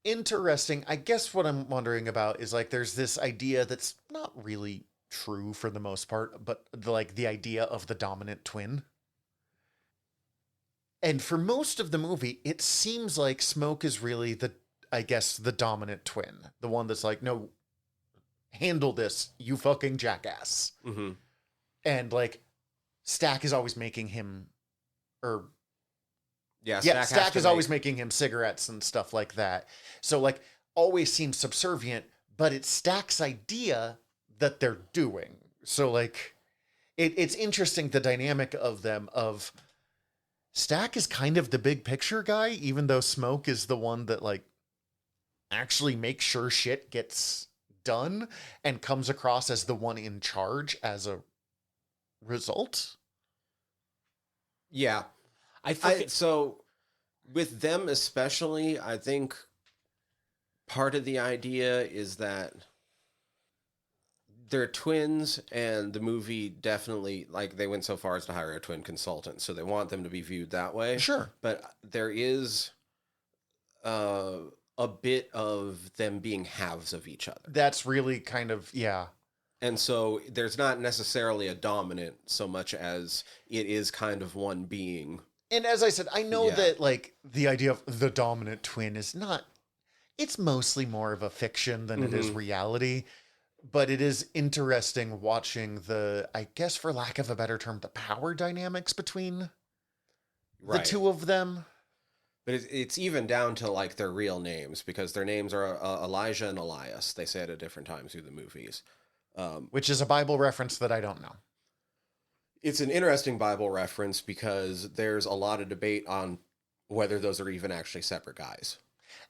interesting. I guess what I'm wondering about is like there's this idea that's not really true for the most part, but the idea of the dominant twin. And for most of the movie, it seems like Smoke is really the dominant twin, the one that's like, no, handle this, you fucking jackass. Mm-hmm. And like Stack is always making him, or Yeah, Stack is always making him cigarettes and stuff like that. So like always seems subservient, but it's Stack's idea that they're doing. So like it's interesting the dynamic of them of Stack is kind of the big picture guy, even though Smoke is the one that like actually makes sure shit gets done and comes across as the one in charge as a result. Yeah. So with them especially, I think part of the idea is that they're twins, and the movie definitely, like, they went so far as to hire a twin consultant, so they want them to be viewed that way. Sure. But there is a bit of them being halves of each other. That's really kind of, yeah. And so there's not necessarily a dominant so much as it is kind of one being. And as I said, I know that like the idea of the dominant twin is not, it's mostly more of a fiction than it is reality, but it is interesting watching the, I guess for lack of a better term, the power dynamics between the two of them. But it's even down to like their real names, because their names are Elijah and Elias. They say it at different times through the movies. Which is a Bible reference that I don't know. It's an interesting Bible reference because there's a lot of debate on whether those are even actually separate guys.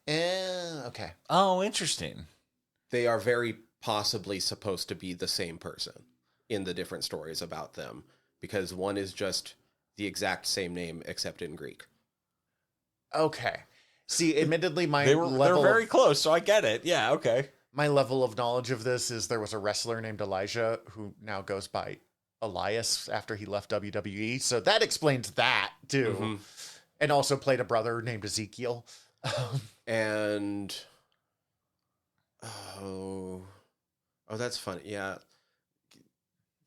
Okay. Oh, interesting. They are very possibly supposed to be the same person in the different stories about them, because one is just the exact same name except in Greek. Okay. See, admittedly, they're very close, so I get it. Yeah, okay. My level of knowledge of this is there was a wrestler named Elijah who now goes by Elias after he left WWE. So that explains that too. And also played a brother named Ezekiel. And oh, that's funny. Yeah.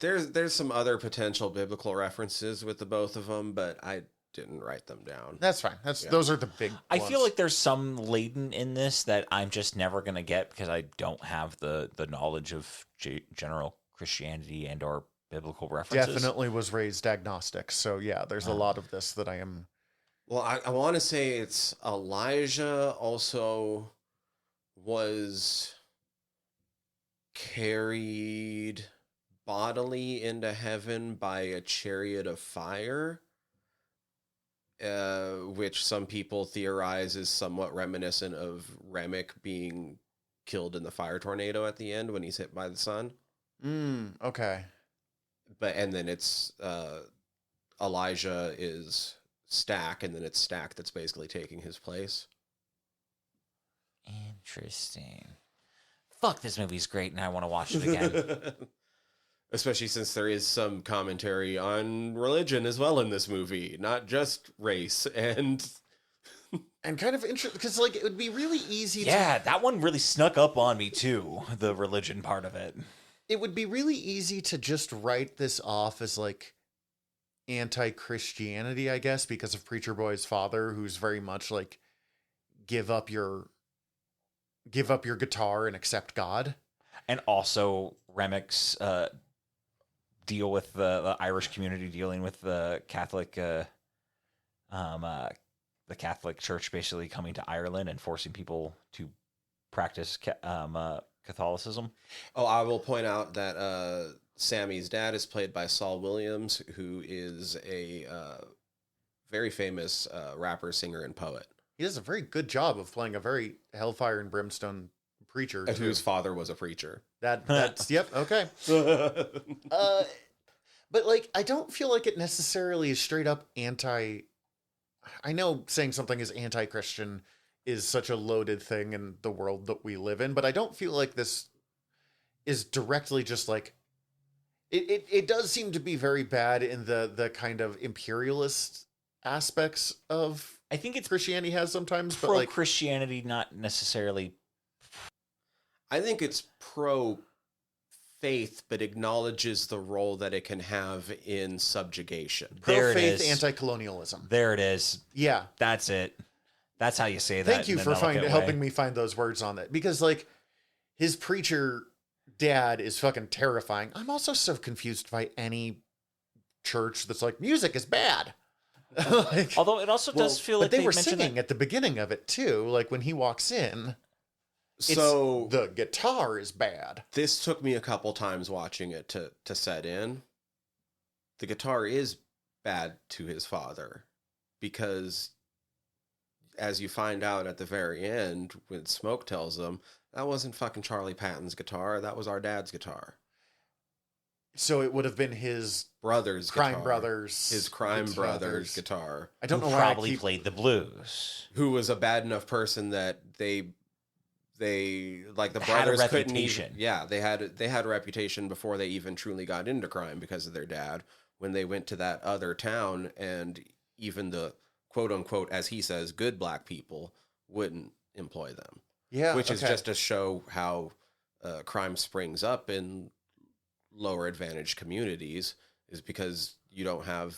There's some other potential biblical references with the both of them, but I didn't write them down. That's fine. Those are the big I ones. feel like there's some latent in this that I'm just never going to get because I don't have the knowledge of general Christianity and or biblical references. Definitely was raised agnostic. So yeah, there's a lot of this that I am. Well, I want to say it's Elijah also was carried bodily into heaven by a chariot of fire, which some people theorize is somewhat reminiscent of Remick being killed in the fire tornado at the end when he's hit by the sun. Okay. And then it's Elijah is Stack, and then it's Stack that's basically taking his place. Interesting. Fuck, this movie's great, and I want to watch it again. Especially since there is some commentary on religion as well in this movie, not just race and kind of interesting because like it would be really easy. That one really snuck up on me too. The religion part of it. It would be really easy to just write this off as like anti-Christianity, I guess, because of Preacher Boy's father, who's very much like give up your guitar and accept God. And also Remick's deal with the Irish community dealing with the Catholic the Catholic Church basically coming to Ireland and forcing people to practice Catholicism. Oh, I will point out that Sammy's dad is played by Saul Williams, who is a very famous rapper, singer, and poet. He does a very good job of playing a very hellfire and brimstone preacher, and whose father was a preacher. That's yep, okay. But like, I don't feel like it necessarily is straight up anti. I know saying something is anti-Christian is such a loaded thing in the world that we live in, but I don't feel like this is directly just like it does seem to be very bad in the kind of imperialist aspects of I think it's Christianity has sometimes, but pro like Christianity, not necessarily. I think it's pro faith, but acknowledges the role that it can have in subjugation. Pro faith, anti-colonialism. There it is. Yeah, that's it. That's how you say that. Thank you for helping me find those words on that, because like his preacher dad is fucking terrifying. I'm also so confused by any church that's like, music is bad. Like, Although it also does feel like but they were mentioned singing that- at the beginning of it too. Like when he walks in, So the guitar is bad. this took me a couple times watching it to set in. The guitar is bad to his father because, as you find out at the very end, when Smoke tells them, that wasn't fucking Charlie Patton's guitar, that was our dad's guitar. So it would have been his Brother's crime guitar. brothers. His crime guitars. brother's guitar. I don't who know why I probably keep... played the blues. Who was a bad enough person that they like the Had a brothers couldn't reputation. even, they had a reputation before they even truly got into crime because of their dad. When they went to that other town, and even the quote unquote, as he says, good black people wouldn't employ them. Yeah, Which is okay. just to show how crime springs up in lower advantaged communities, is because you don't have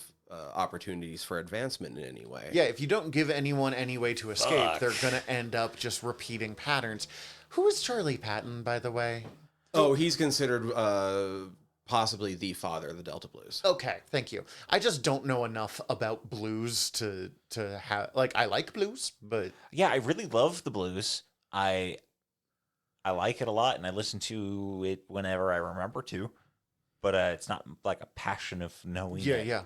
opportunities for advancement in any way. Yeah, if you don't give anyone any way to escape, Fuck. they're going to end up just repeating patterns. Who is Charlie Patton, by the way? Oh, he's considered possibly the father of the Delta Blues. Okay, thank you. I just don't know enough about blues to have... Like, I like blues, but... Yeah, I really love the blues. I like it a lot, and I listen to it whenever I remember to. But it's not like a passion of knowing. Yeah, it. yeah.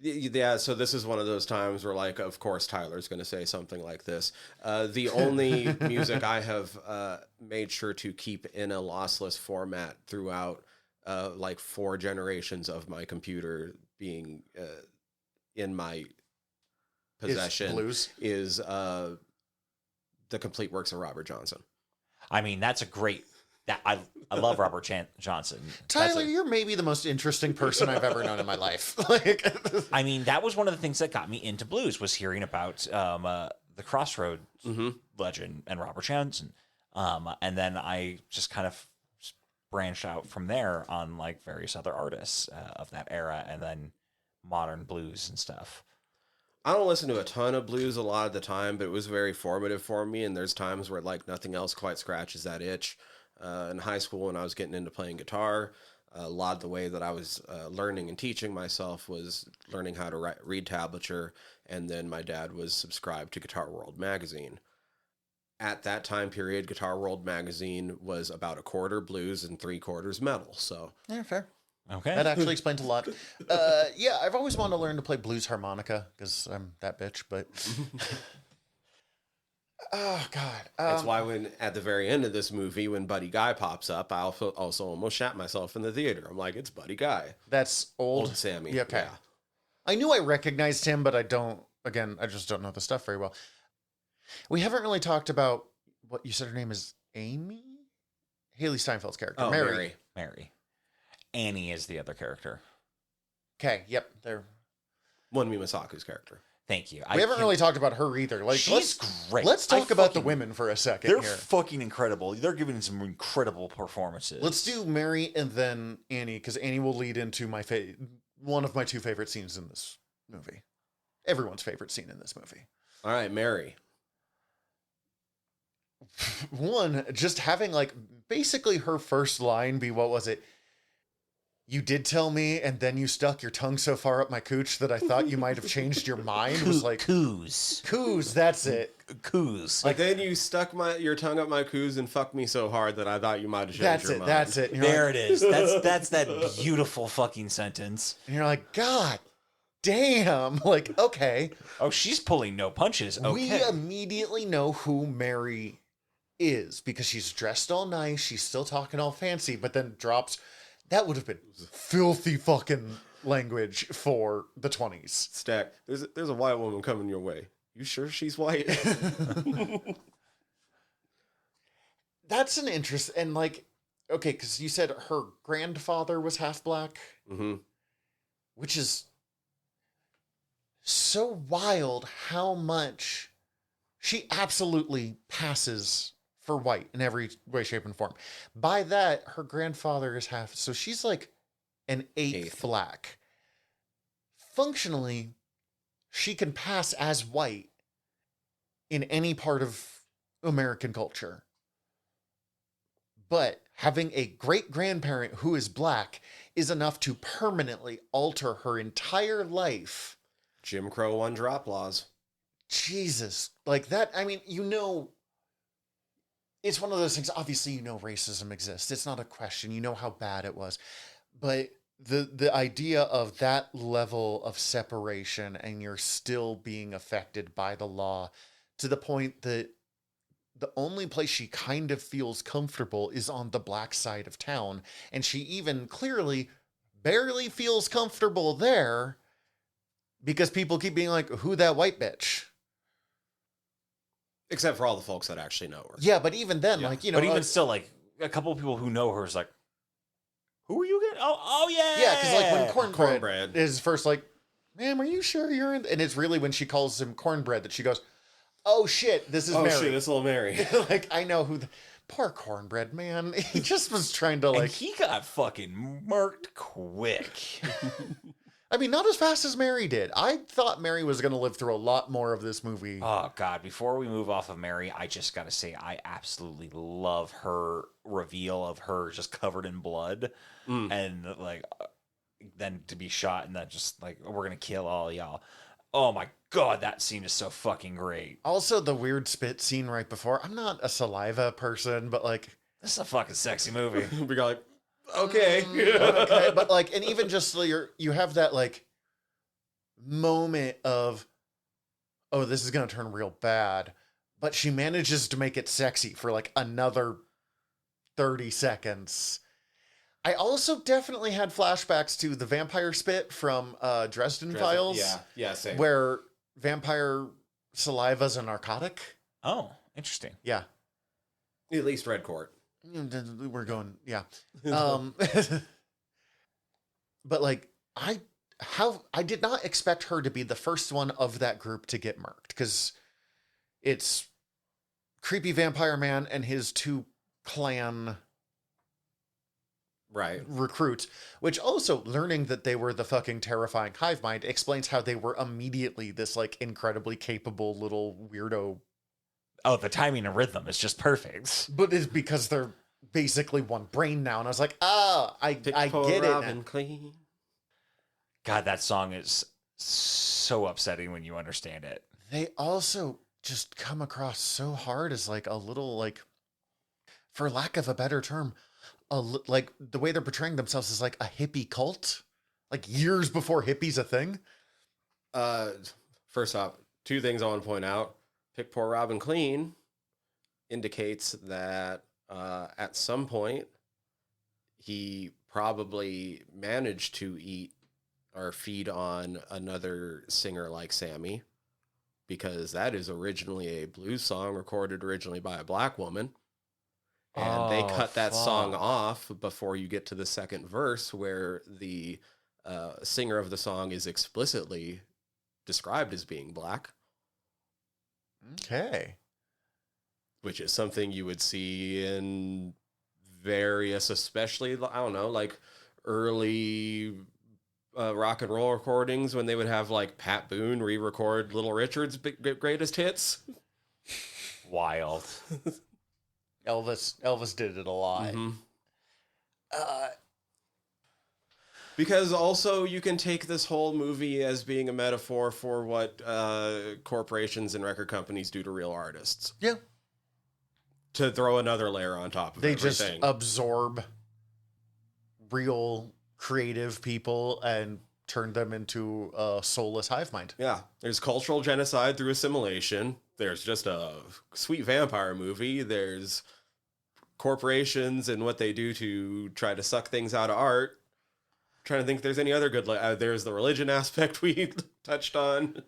Yeah, so this is one of those times where, like, of course, Tyler's going to say something like this. The only music I have made sure to keep in a lossless format throughout, like, 4 generations of my computer being in my possession blues? is the complete works of Robert Johnson. I mean, that's a great. I love Robert Johnson. Tyler, you're maybe the most interesting person I've ever known in my life. Like, I mean, that was one of the things that got me into blues, was hearing about the Crossroads legend and Robert Johnson, and then I just kind of branched out from there on like various other artists of that era, and then modern blues and stuff. I don't listen to a ton of blues a lot of the time, but it was very formative for me, and there's times where, like, nothing else quite scratches that itch. In high school, when I was getting into playing guitar, a lot of the way that I was learning and teaching myself was learning how to read tablature, and then my dad was subscribed to Guitar World magazine. At that time period, Guitar World magazine was about 1/4 blues and 3/4 metal, so... yeah, fair. Okay. That actually explains a lot. Yeah, I've always wanted to learn to play blues harmonica because I'm that bitch, but... Oh, God. That's why when, at the very end of this movie, when Buddy Guy pops up, I also almost shat myself in the theater. I'm like, it's Buddy Guy. That's old. Old Sammy. Yeah, okay. Yeah. I knew I recognized him, but I just don't know the stuff very well. We haven't really talked about what you said her name is Amy? Haley Steinfeld's character. Oh, Mary. Mary. Annie is the other character. Okay, yep. There. Wonmi Masaku's character. Thank you. We haven't really talked about her either. Like, She's great. Let's talk about the fucking- women for a second They're here. fucking incredible. They're giving some incredible performances. Let's do Mary and then Annie, because Annie will lead into one of my 2 favorite scenes in this movie. Everyone's favorite scene in this movie. All right, Mary. One, just having like basically her first line be, what was it? You did tell me, and then you stuck your tongue so far up my cooch that I thought you might have changed your mind. Was like, coos. that's it. Coos. Like, then you stuck your tongue up my coos and fucked me so hard that I thought you might have changed That's your it. mind. That's it. And you're There like, it is. That's that beautiful fucking sentence. and you're like, God damn. Like, okay. Oh, she's pulling no punches. Okay. We immediately know who Mary is because she's dressed all nice. She's still talking all fancy, but then drops. That would have been filthy fucking language for the 20s. Stack. There's a white woman coming your way. You sure she's white? That's an interest. And like, okay, because you said her grandfather was half black, Mm-hmm. which is so wild how much she absolutely passes for white in every way, shape, and form. By that, her grandfather is half, so she's like an eighth black. Functionally, she can pass as white in any part of American culture. But having a great-grandparent who is black is enough to permanently alter her entire life. Jim Crow one-drop laws. Jesus. Like that, I mean, it's one of those things, obviously racism exists. It's not a question. You know how bad it was. But the idea of that level of separation and you're still being affected by the law to the point that the only place she kind of feels comfortable is on the black side of town. And she even clearly barely feels comfortable there because people keep being like, who that white bitch? Except for all the folks that actually know her. Yeah, but even then, Yeah. like, But even still, like, a couple of people who know her is like, who are you getting? Oh yeah. yeah, because like when cornbread Cornbread. is first like, ma'am, are you sure you're in? And it's really when she calls him cornbread that she goes, oh shit, this is Oh Mary. shit, it's little Mary. Like, I know who poor cornbread, man. He just was trying to And like, he got fucking murked quick. I mean, not as fast as Mary did. I thought Mary was going to live through a lot more of this movie. Oh God! Before we move off of Mary, I just gotta say I absolutely love her reveal of her just covered in blood, and like then to be shot and then just like we're gonna kill all y'all. Oh my God, that scene is so fucking great. Also, the weird spit scene right before. I'm not a saliva person, but like, This is a fucking sexy movie. We got like, okay. okay, but like, and even just you have that like moment of, oh, this is gonna turn real bad, but she manages to make it sexy for like another 30 seconds. I also definitely had flashbacks to the vampire spit from Dresden Files, Yeah, same. where vampire saliva is a narcotic. Oh, interesting. Yeah, At least Red Court. we're going. Yeah. But like I did not expect her to be the first one of that group to get murked, because it's creepy vampire man and his two clan Right. recruits, which also learning that they were the fucking terrifying hive mind explains how they were immediately this like incredibly capable little weirdo. Oh, the timing and rhythm is just perfect. But it's because they're basically one brain now, and I was like, I get it now. Clean. God, that song is so upsetting when you understand it. They also just come across so hard as like a little like, for lack of a better term, like the way they're portraying themselves is like a hippie cult, like years before hippie's a thing. First off, two things I want to point out. Pick Poor Robin Clean indicates that at some point he probably managed to eat or feed on another singer like Sammy, because that is originally a blues song recorded originally by a black woman. And they cut that song off before you get to the second verse, where the singer of the song is explicitly described as being black. Okay. Which is something you would see in various, especially, I don't know, like early rock and roll recordings when they would have like Pat Boone re-record Little Richard's greatest hits. Wild. Elvis did it a lot. Mm-hmm. Because also you can take this whole movie as being a metaphor for what corporations and record companies do to real artists. Yeah. To throw another layer on top of They everything. just absorb real creative people and turn them into a soulless hive mind. Yeah. There's cultural genocide through assimilation. There's just a sweet vampire movie. There's corporations and what they do to try to suck things out of art. I'm trying to think if there's any other good... there's the religion aspect we touched on.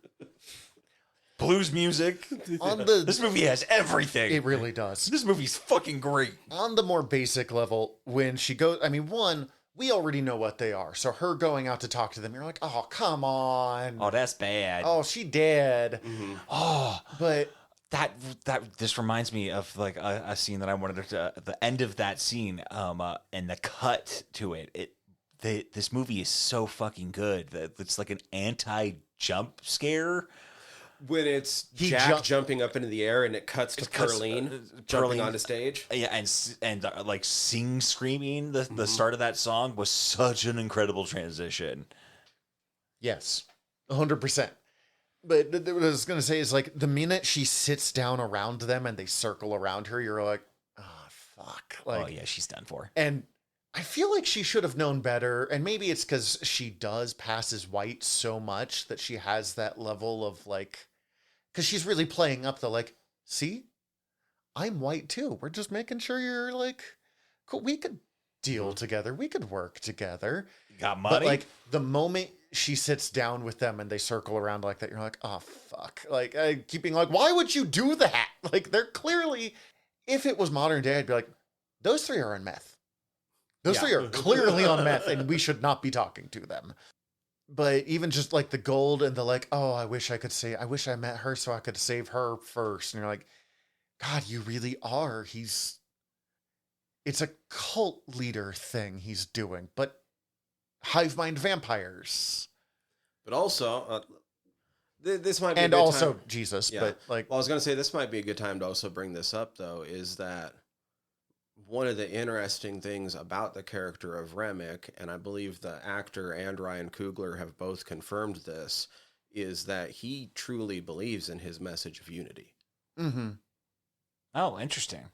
Blues music. This movie has everything. It really does. This movie's fucking great. On the more basic level, when she goes, I mean, one, we already know what they are. So her going out to talk to them, you're like, oh, come on. Oh, that's bad. Oh, she did. Mm-hmm. Oh, But that this reminds me of like a scene that I wanted to the end of that scene and the cut to it. This movie is so fucking good that it's like an anti-jump scare. When it's He Jack jumping up into the air and it cuts to It cuts, Perlene Perlene jumping onto stage. Yeah, and like screaming the start of that song was such an incredible transition. Yes, 100%. But what I was going to say is like the minute she sits down around them and they circle around her, you're like, oh, fuck. Like, Oh yeah, she's done for. And I feel like she should have known better. And maybe it's because she does pass as white so much that she has that level of like, because she's really playing up the like, see, I'm white too. We're just making sure you're like, cool. We could deal together. We could work together. Got money. But like the moment she sits down with them and they circle around like that, you're like, oh, fuck. Like, I keep being like, why would you do that? Like, they're clearly, if it was modern day, I'd be like, those three are on meth. Those three are clearly on meth, and we should not be talking to them. But even just like the gold and the like, oh, I wish I met her so I could save her first. And you're like, God, you really are. It's a cult leader thing he's doing, but hive mind vampires. But also, this might be and a good also time. Jesus. Yeah. But like, Well, I was going to say this might be a good time to also bring this up, though, is that one of the interesting things about the character of Remick, and I believe the actor and Ryan Coogler have both confirmed this, is that he truly believes in his message of unity. mm-hmm. Oh, interesting.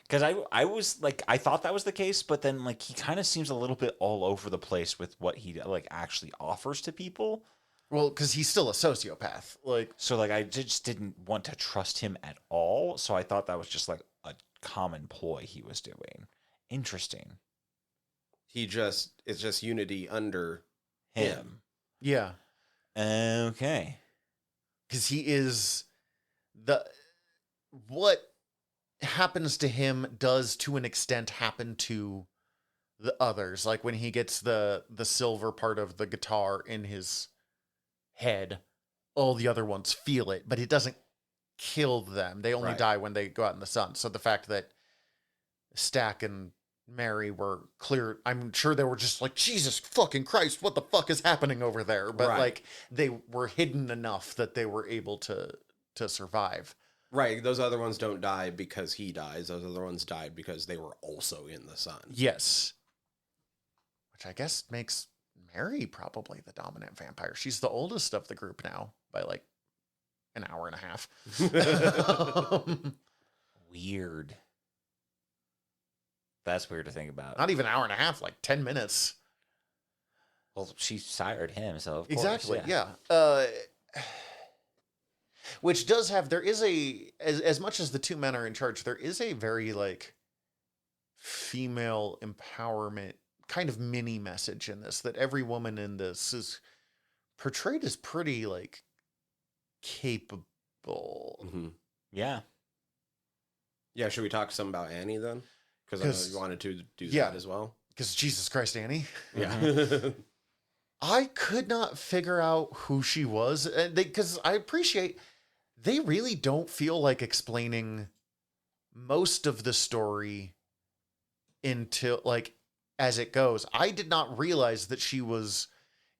Because I was like, I thought that was the case, but then like he kind of seems a little bit all over the place with what he like actually offers to people. Well, because he's still a sociopath. Like, So like I just didn't want to trust him at all. So I thought that was just like a common ploy he was doing. Interesting. It's just unity under him. yeah, Okay. because he is what happens to him does to an extent happen to the others. Like when he gets the silver part of the guitar in his head, all the other ones feel it, but it doesn't kill them. They only Right. die when they go out in the sun. So the fact that Stack and Mary were clear, I'm sure they were just like, Jesus fucking Christ, what the fuck is happening over there? But Right. like they were hidden enough that they were able to survive. Right. Those other ones don't die because he dies. Those other ones died because they were also in the sun. Yes. Which I guess makes Mary probably the dominant vampire. She's the oldest of the group now by like an hour and a half. Weird. That's weird to think about. Not even an hour and a half, like 10 minutes. Well, she sired him, so of course, Exactly. yeah. Yeah. Which does have, there is as much as the two men are in charge, there is a very like female empowerment kind of mini message in this, that every woman in this is portrayed as pretty like capable. Mm-hmm. Yeah. Yeah. Should we talk some about Annie then? Because I know you wanted to do that as well. Because Jesus Christ, Annie. Yeah. I could not figure out who she was. Because I appreciate they really don't feel like explaining most of the story until like as it goes. I did not realize that she was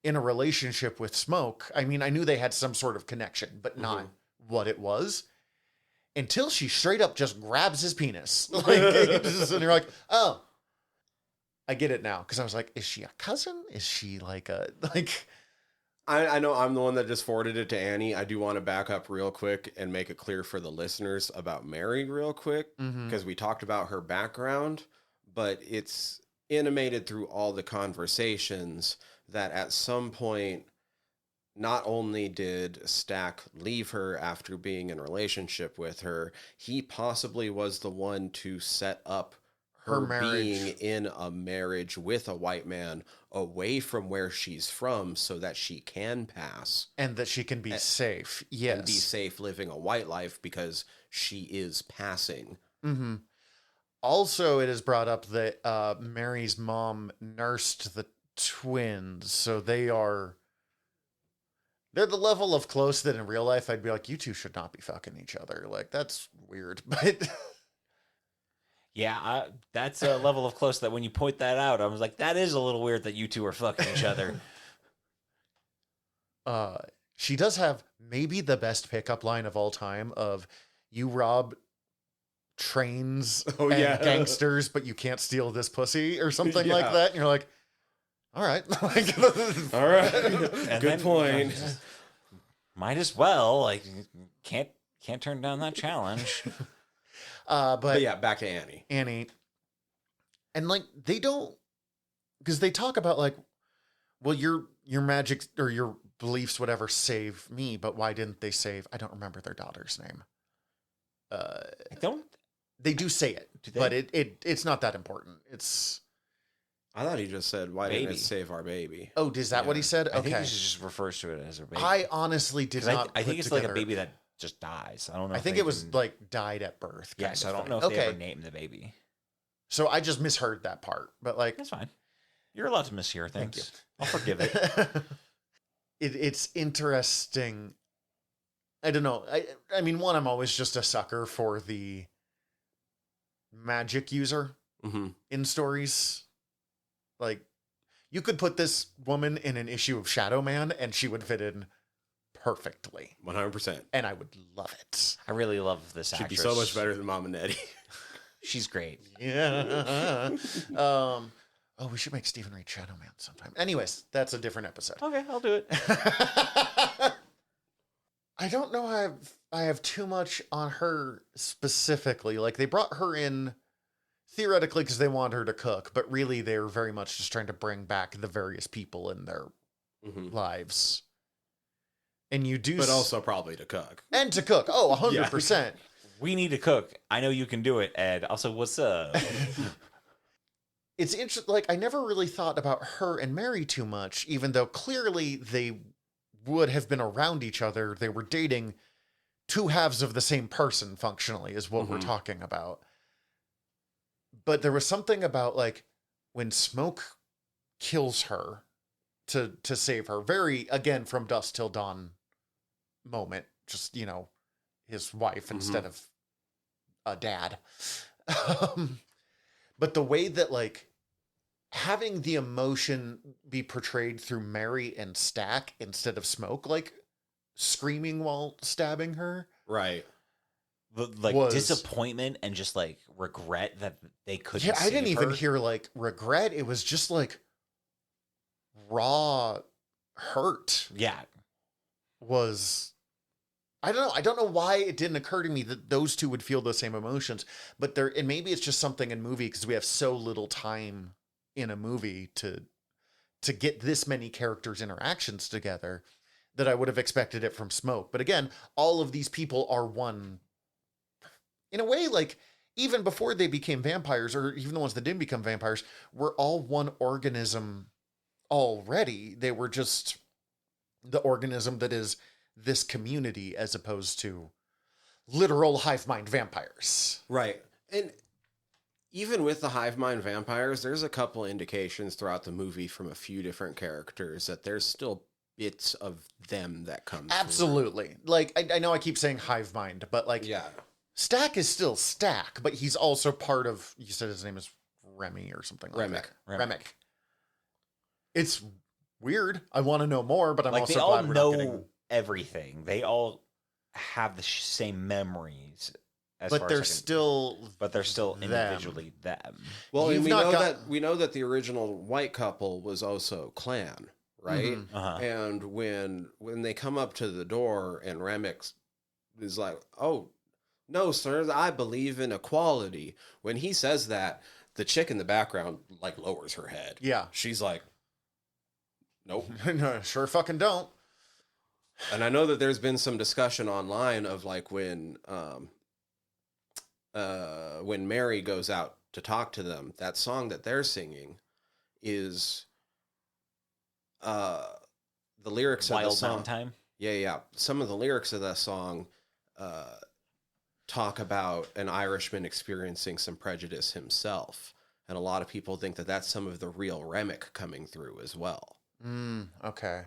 in a relationship with Smoke. I mean, I knew they had some sort of connection, but not what it was. Until she straight up just grabs his penis. Like, and you're like, oh, I get it now. Because I was like, is she a cousin? Is she like a, like... I know I'm the one that just forwarded it to Annie. I do want to back up real quick and make it clear for the listeners about Mary real quick. Because we talked about her background, but it's animated through all the conversations that at some point, not only did Stack leave her after being in a relationship with her, he possibly was the one to set up her being in a marriage with a white man away from where she's from so that she can pass. And that she can be safe. Yes. And be safe living a white life because she is passing. Mm-hmm. Also, it is brought up that Mary's mom nursed the twins, so they're the level of close that in real life I'd be like, you two should not be fucking each other. Like, that's weird. But yeah, that's a level of close that when you point that out, I was like, that is a little weird that you two are fucking each other. she does have maybe the best pickup line of all time of you rob trains and gangsters, but you can't steal this pussy or something like that. And you're like, all right. All right. Good point. Might as well. Like, can't turn down that challenge. But yeah, back to Annie. And like, they don't, because they talk about like, well, your magic or your beliefs, whatever, save me, but why didn't they save, I don't remember their daughter's name. They do say it, but it's not that important. I thought he just said, why didn't it save our baby? Oh, is that what he said? Okay. I think he just refers to it as her baby. I honestly did not. I think it's like a baby that just dies. I don't know. I think it was like died at birth. Yeah, so I don't know if they ever named the baby. So I just misheard that part, but like that's fine. You're allowed to mishear things. Thank you. I'll forgive it. It's interesting. I don't know. I mean, one, I'm always just a sucker for the magic user in stories. Like, you could put this woman in an issue of Shadow Man and she would fit in perfectly. 100%. And I would love it. I really love this actress. She'd be so much better than Mama Nettie. She's great. Yeah. We should make Stephen Reed Shadow Man sometime. Anyways, that's a different episode. Okay, I'll do it. I don't know I have too much on her specifically. Like, they brought her in theoretically because they want her to cook, but really they were very much just trying to bring back the various people in their lives. And you do... But also probably to cook. And to cook. Oh, 100%. Yeah. We need to cook. I know you can do it, Ed. Also, what's up? It's interesting. Like, I never really thought about her and Mary too much, even though clearly they would have been around each other. They were dating two halves of the same person, functionally, is what we're talking about. But there was something about, like, when Smoke kills her to save her, very, again, from dusk till dawn moment, just, you know, his wife instead of a dad. But the way that, like, having the emotion be portrayed through Mary and Stack instead of Smoke, like, screaming while stabbing her. Right. Like, disappointment and just, like, regret that they couldn't save her. I didn't even hear, like, regret. It was just, like, raw hurt. Yeah. I don't know. I don't know why it didn't occur to me that those two would feel the same emotions, but and maybe it's just something in movie because we have so little time in a movie to get this many characters' interactions together that I would have expected it from Smoke. But again, all of these people are one. In a way, like, even before they became vampires, or even the ones that didn't become vampires, were all one organism already. They were just the organism that is this community as opposed to literal hive mind vampires. Right. And even with the hive mind vampires, there's a couple indications throughout the movie from a few different characters that there's still bits of them that come Absolutely. through. Like, I know I keep saying hive mind, but like, yeah. Stack is still Stack, but he's also part of, you said his name is Remy or something like that. Remick. It's weird. I want to know more, but I'm like, also they glad all we're know not getting... everything. They all have the same memories. But they're still individually them. Well, and we know that the original white couple was also clan, right? And when they come up to the door and Remick is like, "Oh, no, sir, I believe in equality." When he says that, the chick in the background like lowers her head. Yeah. She's like, "Nope." No, sure fucking don't. And I know that there's been some discussion online of like when Mary goes out to talk to them, that song that they're singing is the lyrics Wild of the song. Valentine? Yeah. Some of the lyrics of that song talk about an Irishman experiencing some prejudice himself. And a lot of people think that that's some of the real Remick coming through as well. Okay.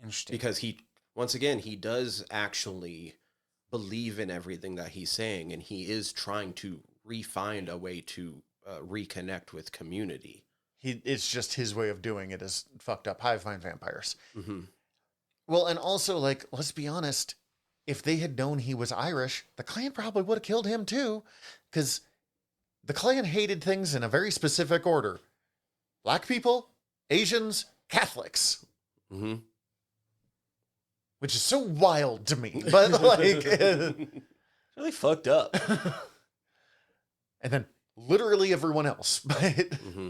Interesting. Because once again, he does actually believe in everything that he's saying, and he is trying to find a way to reconnect with community. It's just his way of doing it is fucked up hive mind vampires. Well, and also, like, let's be honest, if they had known he was Irish, the Klan probably would have killed him too, because the Klan hated things in a very specific order: black people, Asians, Catholics. Mm-hmm. Which is so wild to me, but like, Really fucked up. and then literally everyone else. But Mm-hmm.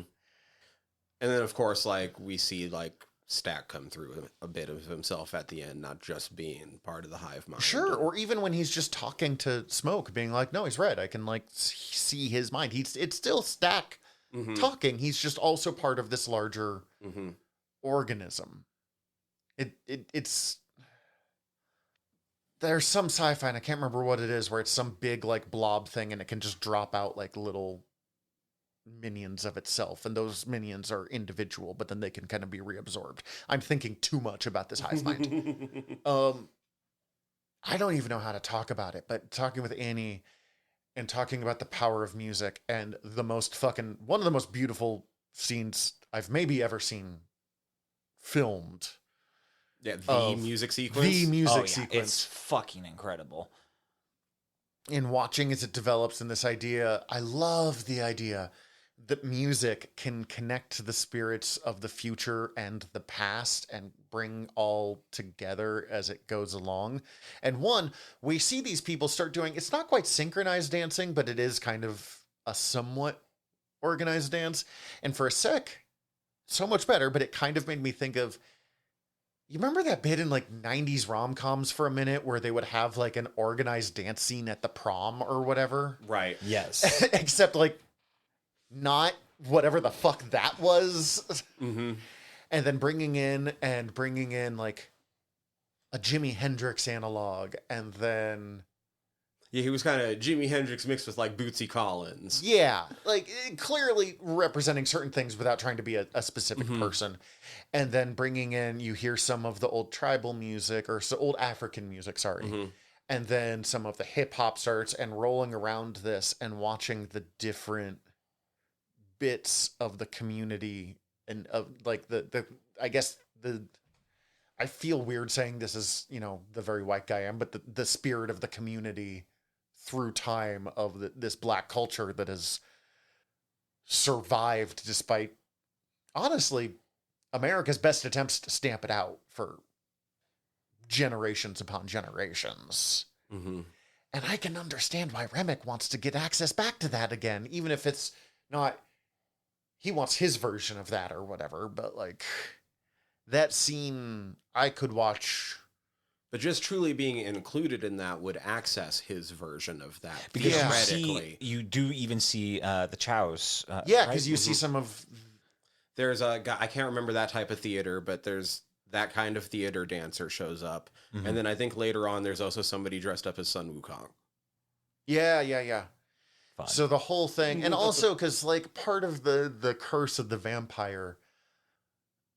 And then, of course, like, we see, like, Stack come through a bit of himself at the end, not just being part of the hive mind. sure, or even when he's just talking to Smoke, being like, "No, he's red. I can like see his mind. It's still Stack Mm-hmm. talking. He's just also part of this larger Mm-hmm. organism." It's there's some sci-fi, and I can't remember what it is, where it's some big like blob thing, and it can just drop out like little minions of itself, and those minions are individual, but then they can kind of be reabsorbed. I'm thinking too much about this hive mind. I don't even know how to talk about it, but talking with Annie and talking about the power of music and one of the most beautiful scenes I've maybe ever seen filmed. Yeah, the Of music sequence. The music Oh, yeah, sequence. it's fucking incredible. In watching as it develops, and this idea, I love the idea that music can connect to the spirits of the future and the past and bring all together as it goes along. And one, we see these people start doing, it's not quite synchronized dancing, but it is kind of a somewhat organized dance. And for a sec, so much better, but it kind of made me think of, you remember that bit in like 90s rom-coms for a minute where they would have like an organized dance scene at the prom or whatever? Right. Yes. Except like not whatever the fuck that was. Mm-hmm. And then bringing in like a Jimi Hendrix analog, and then Yeah, he was kind of Jimi Hendrix mixed with, like, Bootsy Collins. yeah, like clearly representing certain things without trying to be a specific person. And then bringing in, you hear some of the old tribal music, or old African music, sorry. Mm-hmm. And then some of the hip hop starts, and rolling around this and watching the different bits of the community, and of like I guess I feel weird saying this is, the very white guy I am, but the spirit of the community through time of this black culture that has survived despite, honestly, America's best attempts to stamp it out for generations upon generations. Mm-hmm. And I can understand why Remick wants to get access back to that again, even if it's not, he wants his version of that or whatever, but like that scene I could watch. But just truly being included in that would access his version of that. Because theoretically. you do even see the Chows. Yeah, right? because you see some of, There's a guy, I can't remember that type of theater, but there's that kind of theater dancer shows up. Mhm. And then I think later on there's also somebody dressed up as Sun Wukong. yeah. Fun. So the whole thing, and also because like part of the curse of the vampire,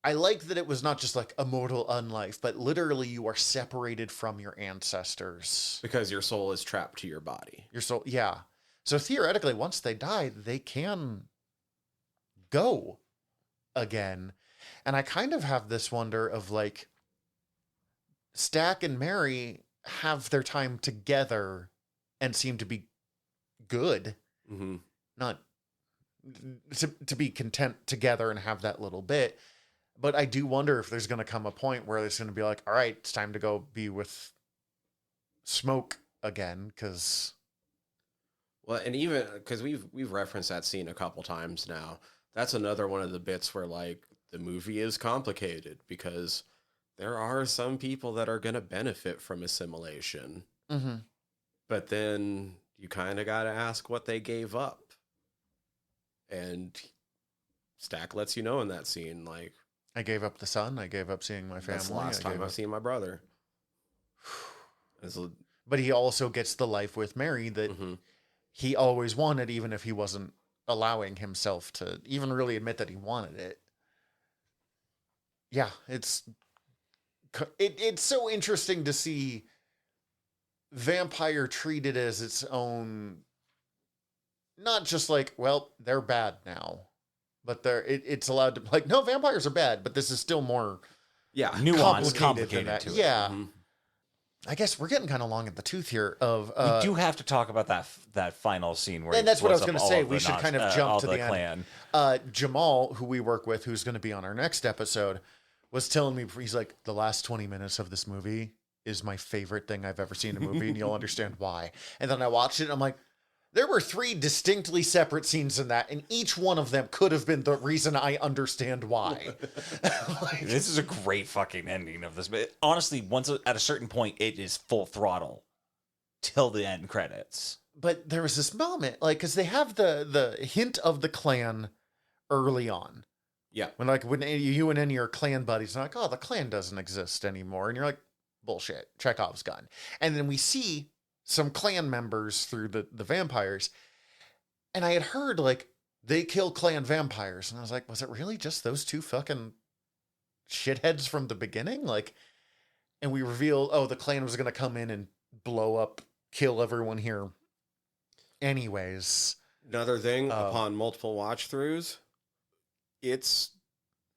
I like that it was not just like a mortal unlife, but literally you are separated from your ancestors. Because your soul is trapped to your body. Your soul, yeah. So theoretically, once they die, they can go again. And I kind of have this wonder of like, Stack and Mary have their time together and seem to be good. Mm-hmm. Not to be content together and have that little bit. But I do wonder if there's going to come a point where it's going to be like, all right, it's time to go be with Smoke again, because Well, and even because we've referenced that scene a couple times now. That's another one of the bits where like the movie is complicated because there are some people that are going to benefit from assimilation, but then you kind of got to ask what they gave up. And Stack lets you know in that scene, like, I gave up the sun. I gave up seeing my family. that's the last time I've seen my brother. But he also gets the life with Mary that he always wanted, even if he wasn't allowing himself to even really admit that he wanted it. Yeah, it's so interesting to see vampire treated as its own, not just like, well, they're bad now, but it's allowed to, like, no, vampires are bad, but this is still more Yeah. nuance, complicated complicated than that. to it. Yeah. Mhm. I guess we're getting kind of long at the tooth here. Of We do have to talk about that final scene where and that's what I was going to say. We should kind of jump to the clan. end. Jamal, who we work with, who's going to be on our next episode, was telling me, he's like, the last 20 minutes of this movie is my favorite thing I've ever seen in a movie, and you'll understand why. And then I watched it, and I'm like, there were 3 distinctly separate scenes in that, and each one of them could have been the reason I understand why. Like, This is a great fucking ending of this. But honestly, once at a certain point, it is full throttle till the end credits. but there was this moment, like, because they have the hint of the clan early on. Yeah. When you and any of your clan buddies are like, oh, the clan doesn't exist anymore. And you're like, bullshit, Chekhov's gun. And then we see some clan members through the vampires. And I had heard, like, they kill clan vampires. And I was like, was it really just those 2 fucking shitheads from the beginning? Like, and we reveal, oh, the clan was going to come in and blow up, kill everyone here anyways. Another thing, upon multiple watch throughs, it's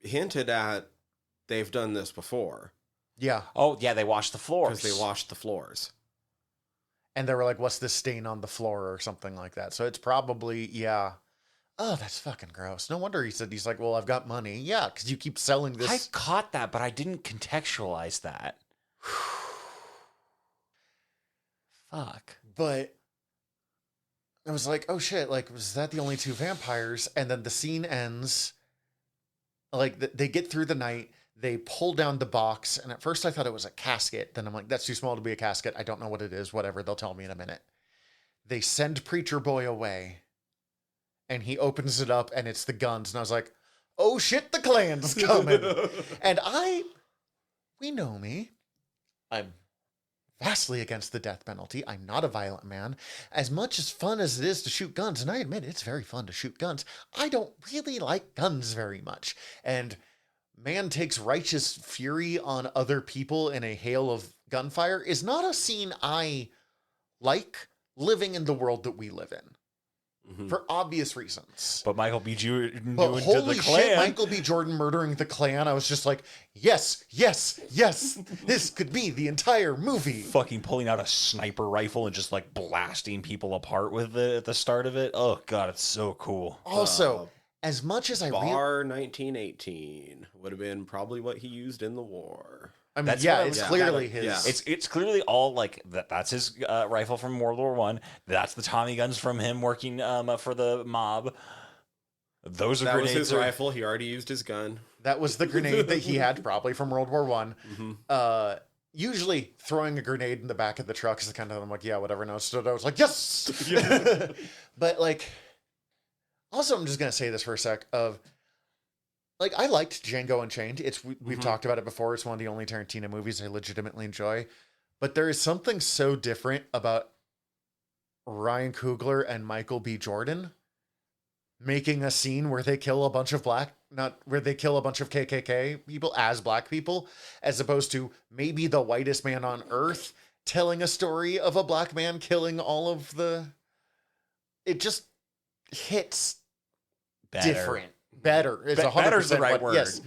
hinted at they've done this before. Yeah. Oh, yeah, they washed the floors. Because they washed the floors. And they were like, what's this stain on the floor or something like that. So it's probably, yeah. Oh, that's fucking gross. No wonder he's like, well, I've got money. Yeah, because you keep selling this. I caught that, but I didn't contextualize that. Fuck. But I was like, oh shit, like, was that the only 2 vampires? And then the scene ends. Like, they get through the night. They pull down the box. And at first I thought it was a casket. Then I'm like, that's too small to be a casket. I don't know what it is. Whatever. They'll tell me in a minute. They send Preacher Boy away. And he opens it up and it's the guns. And I was like, oh shit, the clan's coming. And we know me. I'm vastly against the death penalty. I'm not a violent man. As much as fun as it is to shoot guns, and I admit it's very fun to shoot guns, I don't really like guns very much. And man takes righteous fury on other people in a hail of gunfire is not a scene I like living in the world that we live in. For obvious reasons. But Michael B. Jordan But doing to holy the shit, clan. Michael B. Jordan murdering the clan. I was just like, yes, yes, yes. This could be the entire movie. Fucking pulling out a sniper rifle and just like blasting people apart with it at the start of it. Oh god, it's so cool. Also, as much as I Bar 1918 would have been probably what he used in the war. I mean, That's yeah, what I it's was- clearly Yeah. his. It's clearly all like that's his rifle from World War One. That's the Tommy guns from him working for the mob. Those are That was grenades. his rifle. He already used his gun. That was the grenade that he had, probably from World War One. Mhm. Usually, throwing a grenade in the back of the truck is the kind of I'm like, yeah, whatever. No, so I was like, yes. But like, also, I'm just gonna say this for a sec. Like, I liked Django Unchained. We've talked about it before. It's one of the only Tarantino movies I legitimately enjoy. But there is something so different about Ryan Coogler and Michael B. Jordan making a scene where they kill a bunch of KKK people as black people, as opposed to maybe the whitest man on earth telling a story of a black man killing all of the. It just hits different. Better is 100% Better is the right what- word. Yes.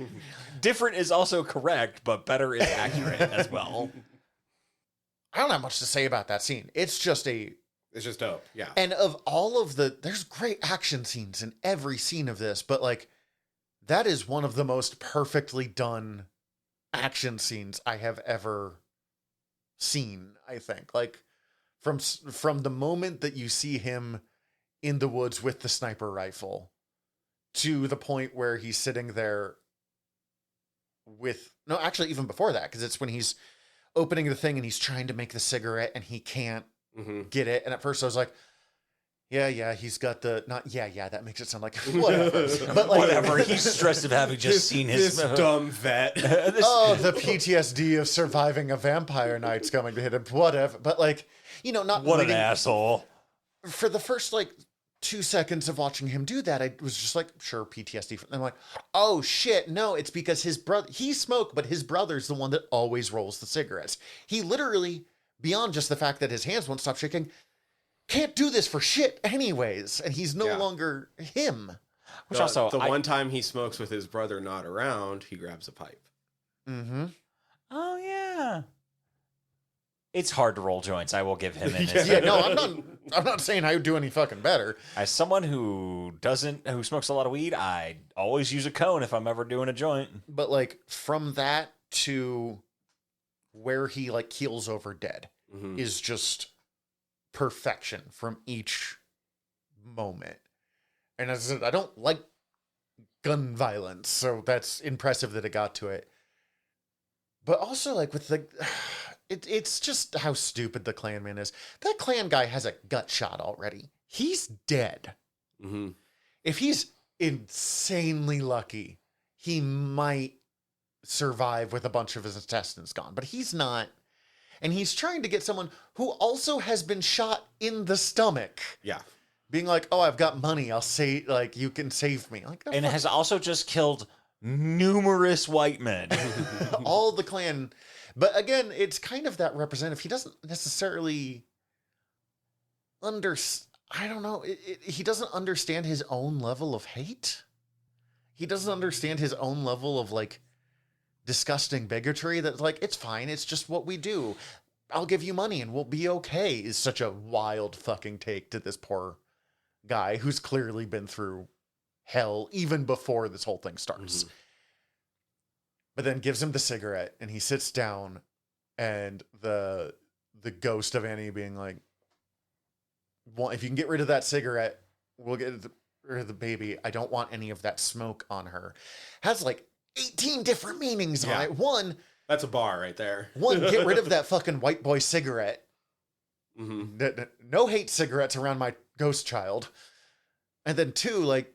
Different is also correct, but better is accurate as well. I don't have much to say about that scene. It's just It's just dope. Yeah. and of all of there's great action scenes in every scene of this, but like that is one of the most perfectly done action scenes I have ever seen, I think. Like from the moment that you see him in the woods with the sniper rifle to the point where he's sitting there actually even before that, because it's when he's opening the thing and he's trying to make the cigarette and he can't get it. And at first I was like, yeah, he's got that makes it sound like whatever. But like, Whatever. He's stressed of having just seen his this dumb vet. the PTSD of surviving a vampire night's coming to hit him. Whatever. But like, not what an leading- asshole. For the first like 2 seconds of watching him do that, I was just like, sure, PTSD. I'm like, oh shit, no, it's because his brother, he smoked, but his brother's the one that always rolls the cigarettes. He literally, beyond just the fact that his hands won't stop shaking, can't do this for shit anyways. And he's no longer him. Which also, the one time he smokes with his brother not around, he grabs a pipe. Mm-hmm. Oh yeah. It's hard to roll joints. I will give him an Yeah, no, I'm not saying I would do any fucking better. As someone who smokes a lot of weed, I always use a cone if I'm ever doing a joint. But like from that to where he like keels over dead is just perfection from each moment. And as I said, I don't like gun violence, so that's impressive that it got to it. But also like with the it's just how stupid the Klan man is. That Klan guy has a gut shot already. He's dead. Mm-hmm. If he's insanely lucky, he might survive with a bunch of his intestines gone, but he's not. And he's trying to get someone who also has been shot in the stomach. Yeah. Being like, oh, I've got money. I'll say, like, you can save me. Like, And has also just killed numerous white men. all the Klan. But again, it's kind of that representative. He doesn't necessarily I don't know. He doesn't understand his own level of hate. He doesn't understand his own level of like disgusting bigotry that's like, it's fine. It's just what we do. I'll give you money and we'll be okay is such a wild fucking take to this poor guy who's clearly been through hell even before this whole thing starts. Mm-hmm. But then gives him the cigarette and he sits down and the ghost of Annie being like, well, if you can get rid of that cigarette, we'll get rid of the baby. I don't want any of that smoke on her. Has like 18 different meanings on it. One, that's a bar right there. One, get rid of that fucking white boy cigarette. Mm-hmm. No hate cigarettes around my ghost child. And then two, like,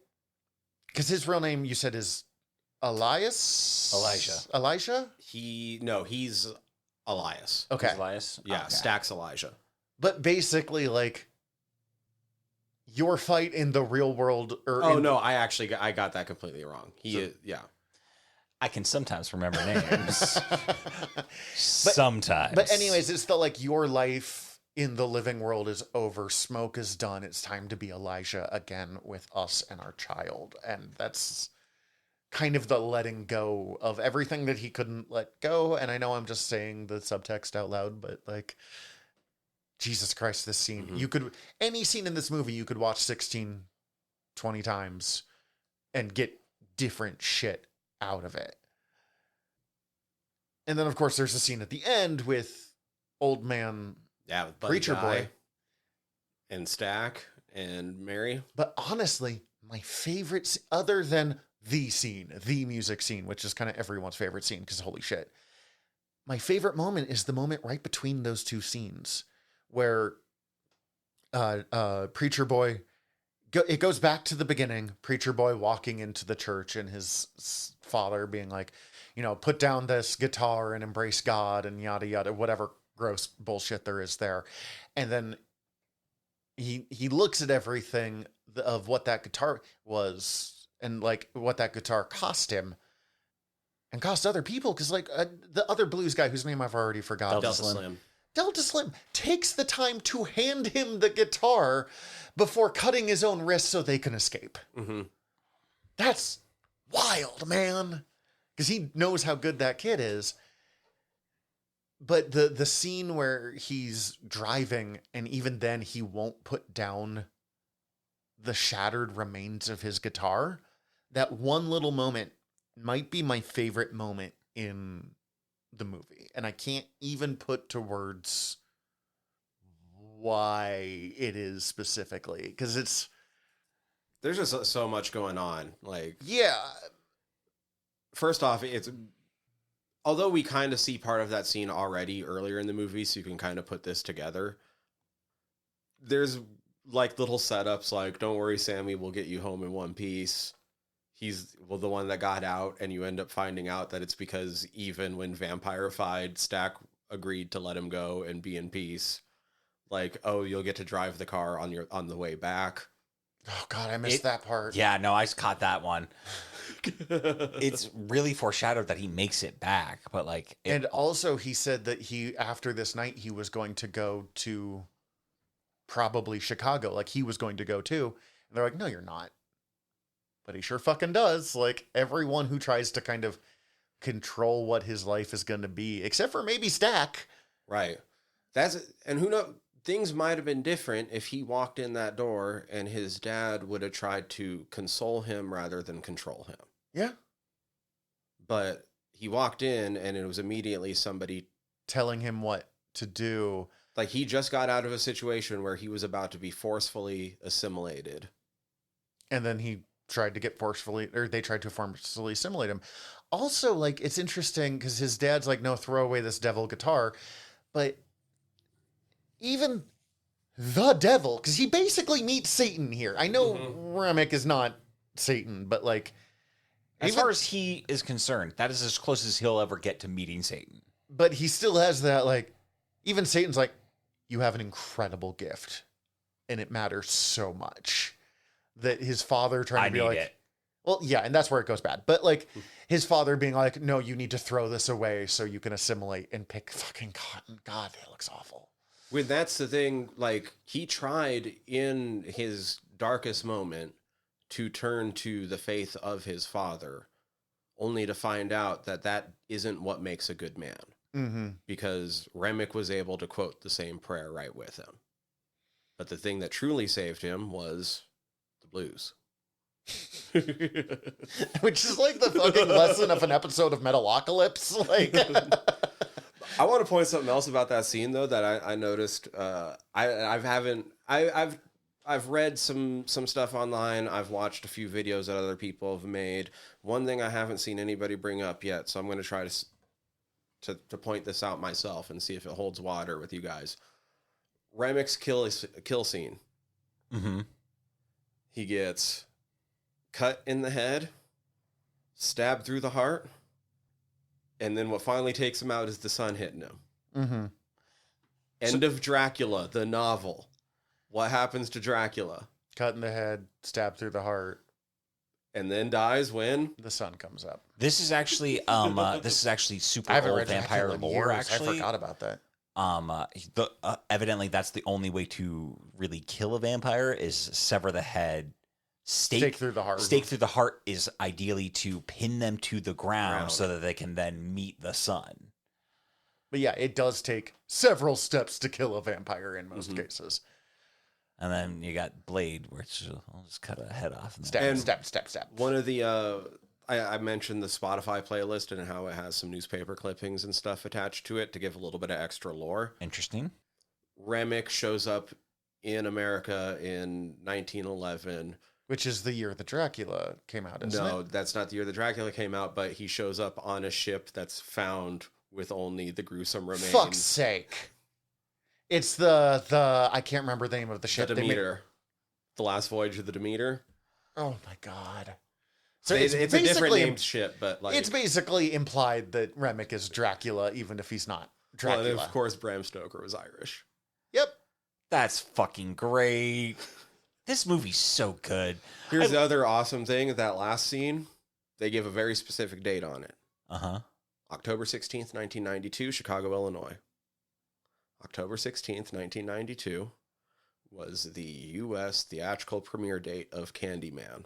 because his real name you said is Elijah. He's Elias. Okay. He's Elias? Yeah, okay. Stack's Elijah. But basically, like, your fight in the real world. I got that completely wrong. I can sometimes remember names. Sometimes. But anyways, it's the like your life in the living world is over. Smoke is done. It's time to be Elijah again with us and our child. And that's kind of the letting go of everything that he couldn't let go. And I know I'm just saying the subtext out loud, but like, Jesus Christ, this scene, any scene in this movie, you could watch 16, 20 times and get different shit out of it. And then, of course, there's a scene at the end with old man, with preacher boy, and Stack and Mary. But honestly, my favorite, other than the scene, the music scene, which is kind of everyone's favorite scene because holy shit, my favorite moment is the moment right between those two scenes where preacher boy, it goes back to the beginning, preacher boy walking into the church and his father being like, put down this guitar and embrace God and yada, yada, whatever gross bullshit there is there. And then he looks at everything of what that guitar was and like what that guitar cost him and cost other people. Cause like the other blues guy whose name I've already forgotten. Delta Slim takes the time to hand him the guitar before cutting his own wrist so they can escape. Mm-hmm. That's wild, man. Because he knows how good that kid is. But the scene where he's driving and even then he won't put down the shattered remains of his guitar, that one little moment might be my favorite moment in the movie. And I can't even put to words why it is specifically. Because there's just so much going on. Like, yeah. First off, although we kind of see part of that scene already earlier in the movie, so you can kind of put this together. There's like little setups like, don't worry, Sammy, we'll get you home in one piece. He's the one that got out, and you end up finding out that it's because even when vampirified, Stack agreed to let him go and be in peace. Like, oh, you'll get to drive the car on the way back. Oh God, I missed that part. Yeah, no, I caught that one. It's really foreshadowed that he makes it back, but like, and also he said that after this night he was going to go to probably Chicago, like he was going to go too. And they're like, no, you're not. But he sure fucking does. Like everyone who tries to kind of control what his life is going to be, except for maybe Stack. Right. And who knows, things might have been different if he walked in that door and his dad would have tried to console him rather than control him. Yeah. But he walked in and it was immediately somebody telling him what to do. Like he just got out of a situation where he was about to be forcefully assimilated. And then he tried to get they tried to forcefully assimilate him. Also, like, it's interesting because his dad's like, no, throw away this devil guitar. But even the devil, because he basically meets Satan here. I know Remick is not Satan, but like, as far as he is concerned, that is as close as he'll ever get to meeting Satan. But he still has that, like, even Satan's like, you have an incredible gift, and it matters so much. That his father trying to be like, it. Well, yeah, and that's where it goes bad. But like his father being like, no, you need to throw this away so you can assimilate and pick fucking cotton. God, that looks awful. When that's the thing, like he tried in his darkest moment to turn to the faith of his father, only to find out that that isn't what makes a good man. Mm-hmm. Because Remick was able to quote the same prayer right with him. But the thing that truly saved him was the blues. Which is like the fucking lesson of an episode of Metalocalypse. Like, I want to point something else about that scene though that I noticed. I've read some stuff online. I've watched a few videos that other people have made. One thing I haven't seen anybody bring up yet, so I'm going to try to point this out myself and see if it holds water with you guys. Remick's kill scene. Mm-hmm. He gets cut in the head, stabbed through the heart, and then what finally takes him out is the sun hitting him. mm-hmm. End of Dracula, the novel. What happens to Dracula? Cut in the head, stabbed through the heart, And then dies when the sun comes up. This is actually super I haven't old read vampire Dracula in lore. years. Actually, I forgot about that. Evidently that's the only way to really kill a vampire is sever the head. Stake through the heart. Stake through the heart is ideally to pin them to the ground so that they can then meet the sun. But yeah, it does take several steps to kill a vampire in most cases. And then you got Blade, which I'll just cut a head off. Step. one of the I mentioned the Spotify playlist and how it has some newspaper clippings and stuff attached to it to give a little bit of extra lore. Interesting. Remick shows up in America in 1911. Which is the year that Dracula came out, isn't it? No, that's not the year that Dracula came out, but he shows up on a ship that's found with only the gruesome remains. Fuck's sake. It's the I can't remember the name of the ship. The Demeter. The Last Voyage of the Demeter. Oh my god. So it's a different named ship, but like it's basically implied that Remick is Dracula, even if he's not Dracula. Well, and of course, Bram Stoker was Irish. Yep. That's fucking great. This movie's so good. Here's the other awesome thing: that last scene, they give a very specific date on it. October 16th, 1992, Chicago, Illinois. October 16th, 1992 was the U.S. theatrical premiere date of Candyman.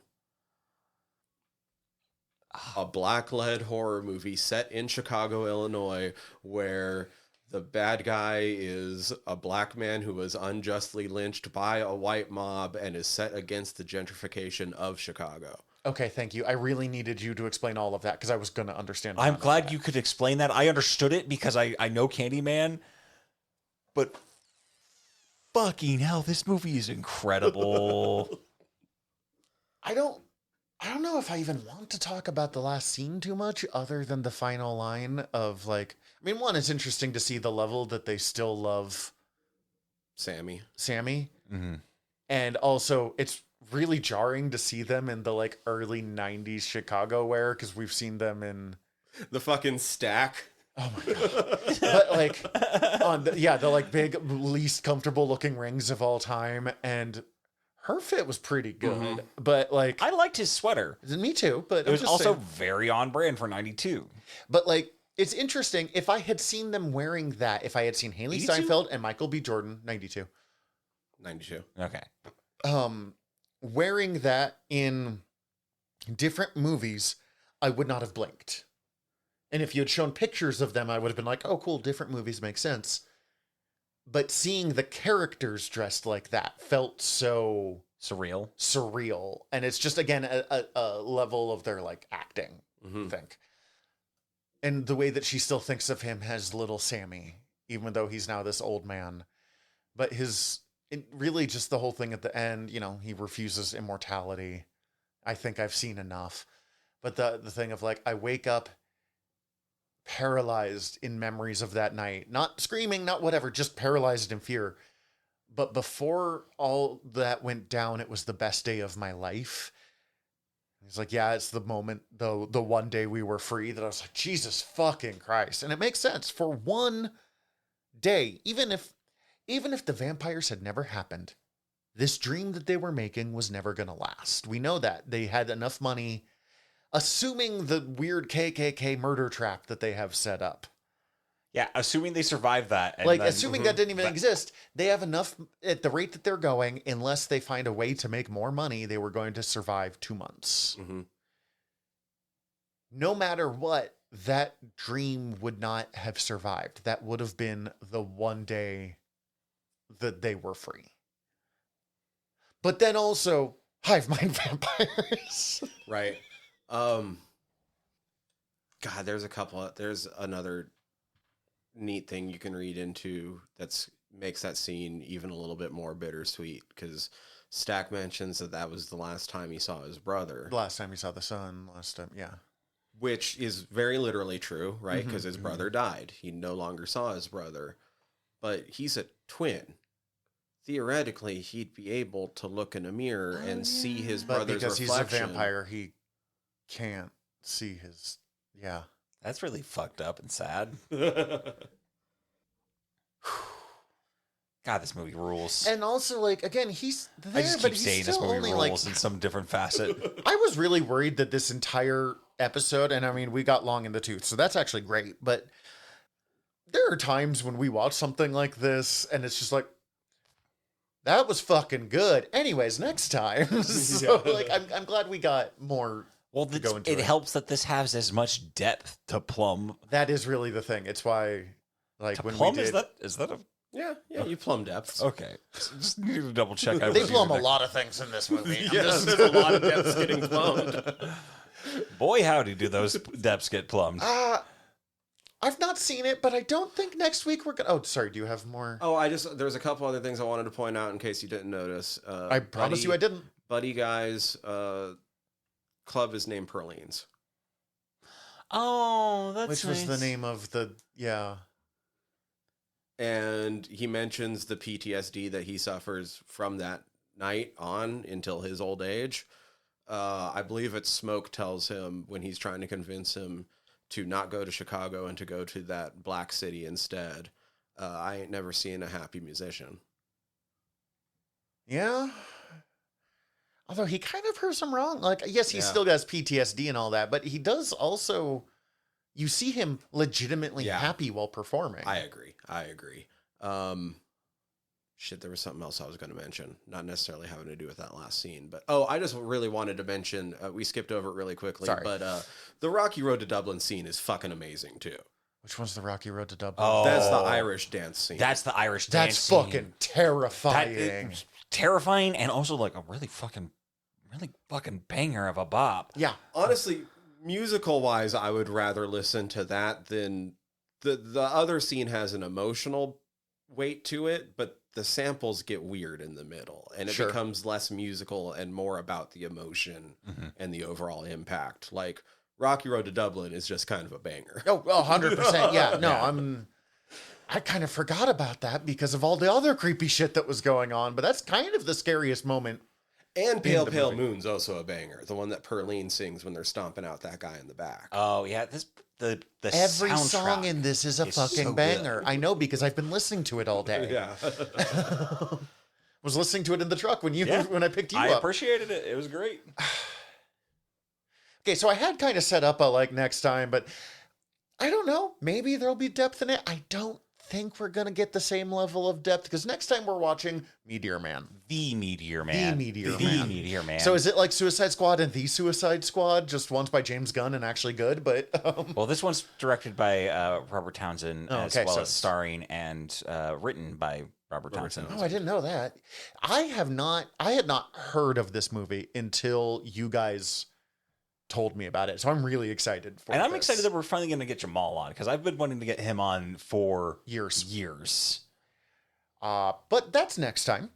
A black-led horror movie set in Chicago, Illinois, where the bad guy is a black man who was unjustly lynched by a white mob and is set against the gentrification of Chicago. Okay, thank you. I really needed you to explain all of that because I was going to understand. I'm glad you could explain that. I understood it because I know Candyman, but fucking hell, this movie is incredible. I don't know if I even want to talk about the last scene too much other than the final line of like, I mean, one, it's interesting to see the level that they still love Sammy. Mm-hmm. And also it's really jarring to see them in the like early 90s Chicago wear because we've seen them in the fucking stack. Oh my god. But like on the like big least comfortable looking rings of all time, and her fit was pretty good. But like I liked his sweater. Me too, but it was also very on brand for 92. But like it's interesting if I had seen them wearing that, if I had seen Haley 82? Steinfeld and Michael B. Jordan, 92. Okay. Wearing that in different movies, I would not have blinked. And if you had shown pictures of them, I would have been like, oh, cool, different movies make sense. But seeing the characters dressed like that felt so surreal. And it's just, again, a level of their like acting, I think. And the way that she still thinks of him as little Sammy, even though he's now this old man. But really just the whole thing at the end, you know, he refuses immortality. I think I've seen enough. But the thing of like, I wake up paralyzed in memories of that night, not screaming, not whatever, just paralyzed in fear. But before all that went down, it was the best day of my life. He's like, yeah, it's the moment, the one day we were free, that I was like, Jesus fucking Christ. And it makes sense for one day, even if the vampires had never happened, this dream that they were making was never going to last. We know that they had enough money, assuming the weird KKK murder trap that they have set up. Yeah, assuming they survived that. And like, assuming that didn't even exist, they have enough at the rate that they're going, unless they find a way to make more money, they were going to survive 2 months. No matter what, that dream would not have survived. That would have been the one day that they were free. But then also, hive mind vampires. Right. God, there's another neat thing you can read into that's makes that scene even a little bit more bittersweet, because Stack mentions that was the last time he saw his brother. The last time he saw the son, yeah. Which is very literally true, right? Because his brother died. He no longer saw his brother. But he's a twin. Theoretically, he'd be able to look in a mirror and see his brother's reflection. But because he's a vampire, he can't see his... Yeah. That's really fucked up and sad. God, this movie rules. And also, like, again, he's there, I just but keep he's saying this still movie only, rules like... in some different facet. I was really worried that this entire episode, and I mean, we got long in the tooth, so that's actually great, but there are times when we watch something like this, and it's just like, that was fucking good. Anyways, next time. So, like, I'm glad we got more... Well, it helps that this has as much depth to Plum. That is really the thing. It's why, like, when Plum, we did... is that a... Yeah, you plumb depths. Okay. Just need to double check. They plumb a lot of things in this movie. Yes, there's a lot of depths getting plumbed. Boy, howdy, do those depths get plumbed. I've not seen it, but I don't think next week we're gonna... Oh, sorry, do you have more? Oh, there's a couple other things I wanted to point out in case you didn't notice. I promise you I didn't. Buddy Guy's club is named Perlene's. Oh, that's Which nice. was the name of the... Yeah. And he mentions the PTSD that he suffers from that night on until his old age. I believe it's Smoke tells him when he's trying to convince him to not go to Chicago and to go to that black city instead. I ain't never seen a happy musician. Yeah. Although he kind of proves him wrong. Like, yes, he still has PTSD and all that, but he does also... You see him legitimately happy while performing. I agree. Shit, there was something else I was going to mention. Not necessarily having to do with that last scene. But, I just really wanted to mention, we skipped over it really quickly. Sorry. But the Rocky Road to Dublin scene is fucking amazing, too. Which one's the Rocky Road to Dublin? Oh, that's the Irish dance scene. That's the Irish dance That's scene. fucking terrifying. Terrifying, and also like a really fucking banger of a bop. Yeah. Honestly, musical-wise, I would rather listen to that than... The other scene has an emotional weight to it, but the samples get weird in the middle, and it becomes less musical and more about the emotion and the overall impact. Like, Rocky Road to Dublin is just kind of a banger. Oh, 100%. Yeah. No, I kind of forgot about that because of all the other creepy shit that was going on, but that's kind of the scariest moment. And Pale Pale Moon's also a banger. The one that Perlene sings when they're stomping out that guy in the back. Oh, yeah. The Every soundtrack song in this is a fucking so banger. good. I know because I've been listening to it all day. Yeah. Was listening to it in the truck when I picked you up. I appreciated it. It was great. Okay, so I had kind of set up a like next time, but I don't know. Maybe there'll be depth in it. I don't think we're going to get the same level of depth because next time we're watching Meteor Man. The Meteor Man. The Meteor Man. So is it like Suicide Squad and The Suicide Squad? Just one's by James Gunn and actually good, but... Well, this one's directed by Robert Townsend as well so as starring and written by Robert Townsend. Oh, I didn't know that. I had not heard of this movie until you guys told me about it. So I'm really excited for it. And I'm excited that we're finally going to get Jamal on because I've been wanting to get him on for years. But that's next time.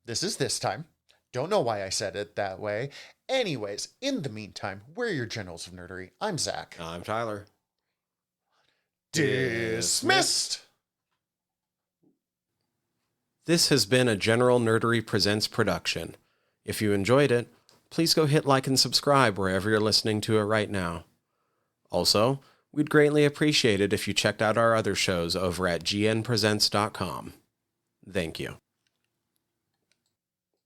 This is this time. Don't know why I said it that way. Anyways, in the meantime, we're your Generals of Nerdery. I'm Zach. I'm Tyler. Dismissed. This has been a General Nerdery Presents production. If you enjoyed it, please go hit like and subscribe wherever you're listening to it right now. Also, we'd greatly appreciate it if you checked out our other shows over at gnpresents.com. Thank you.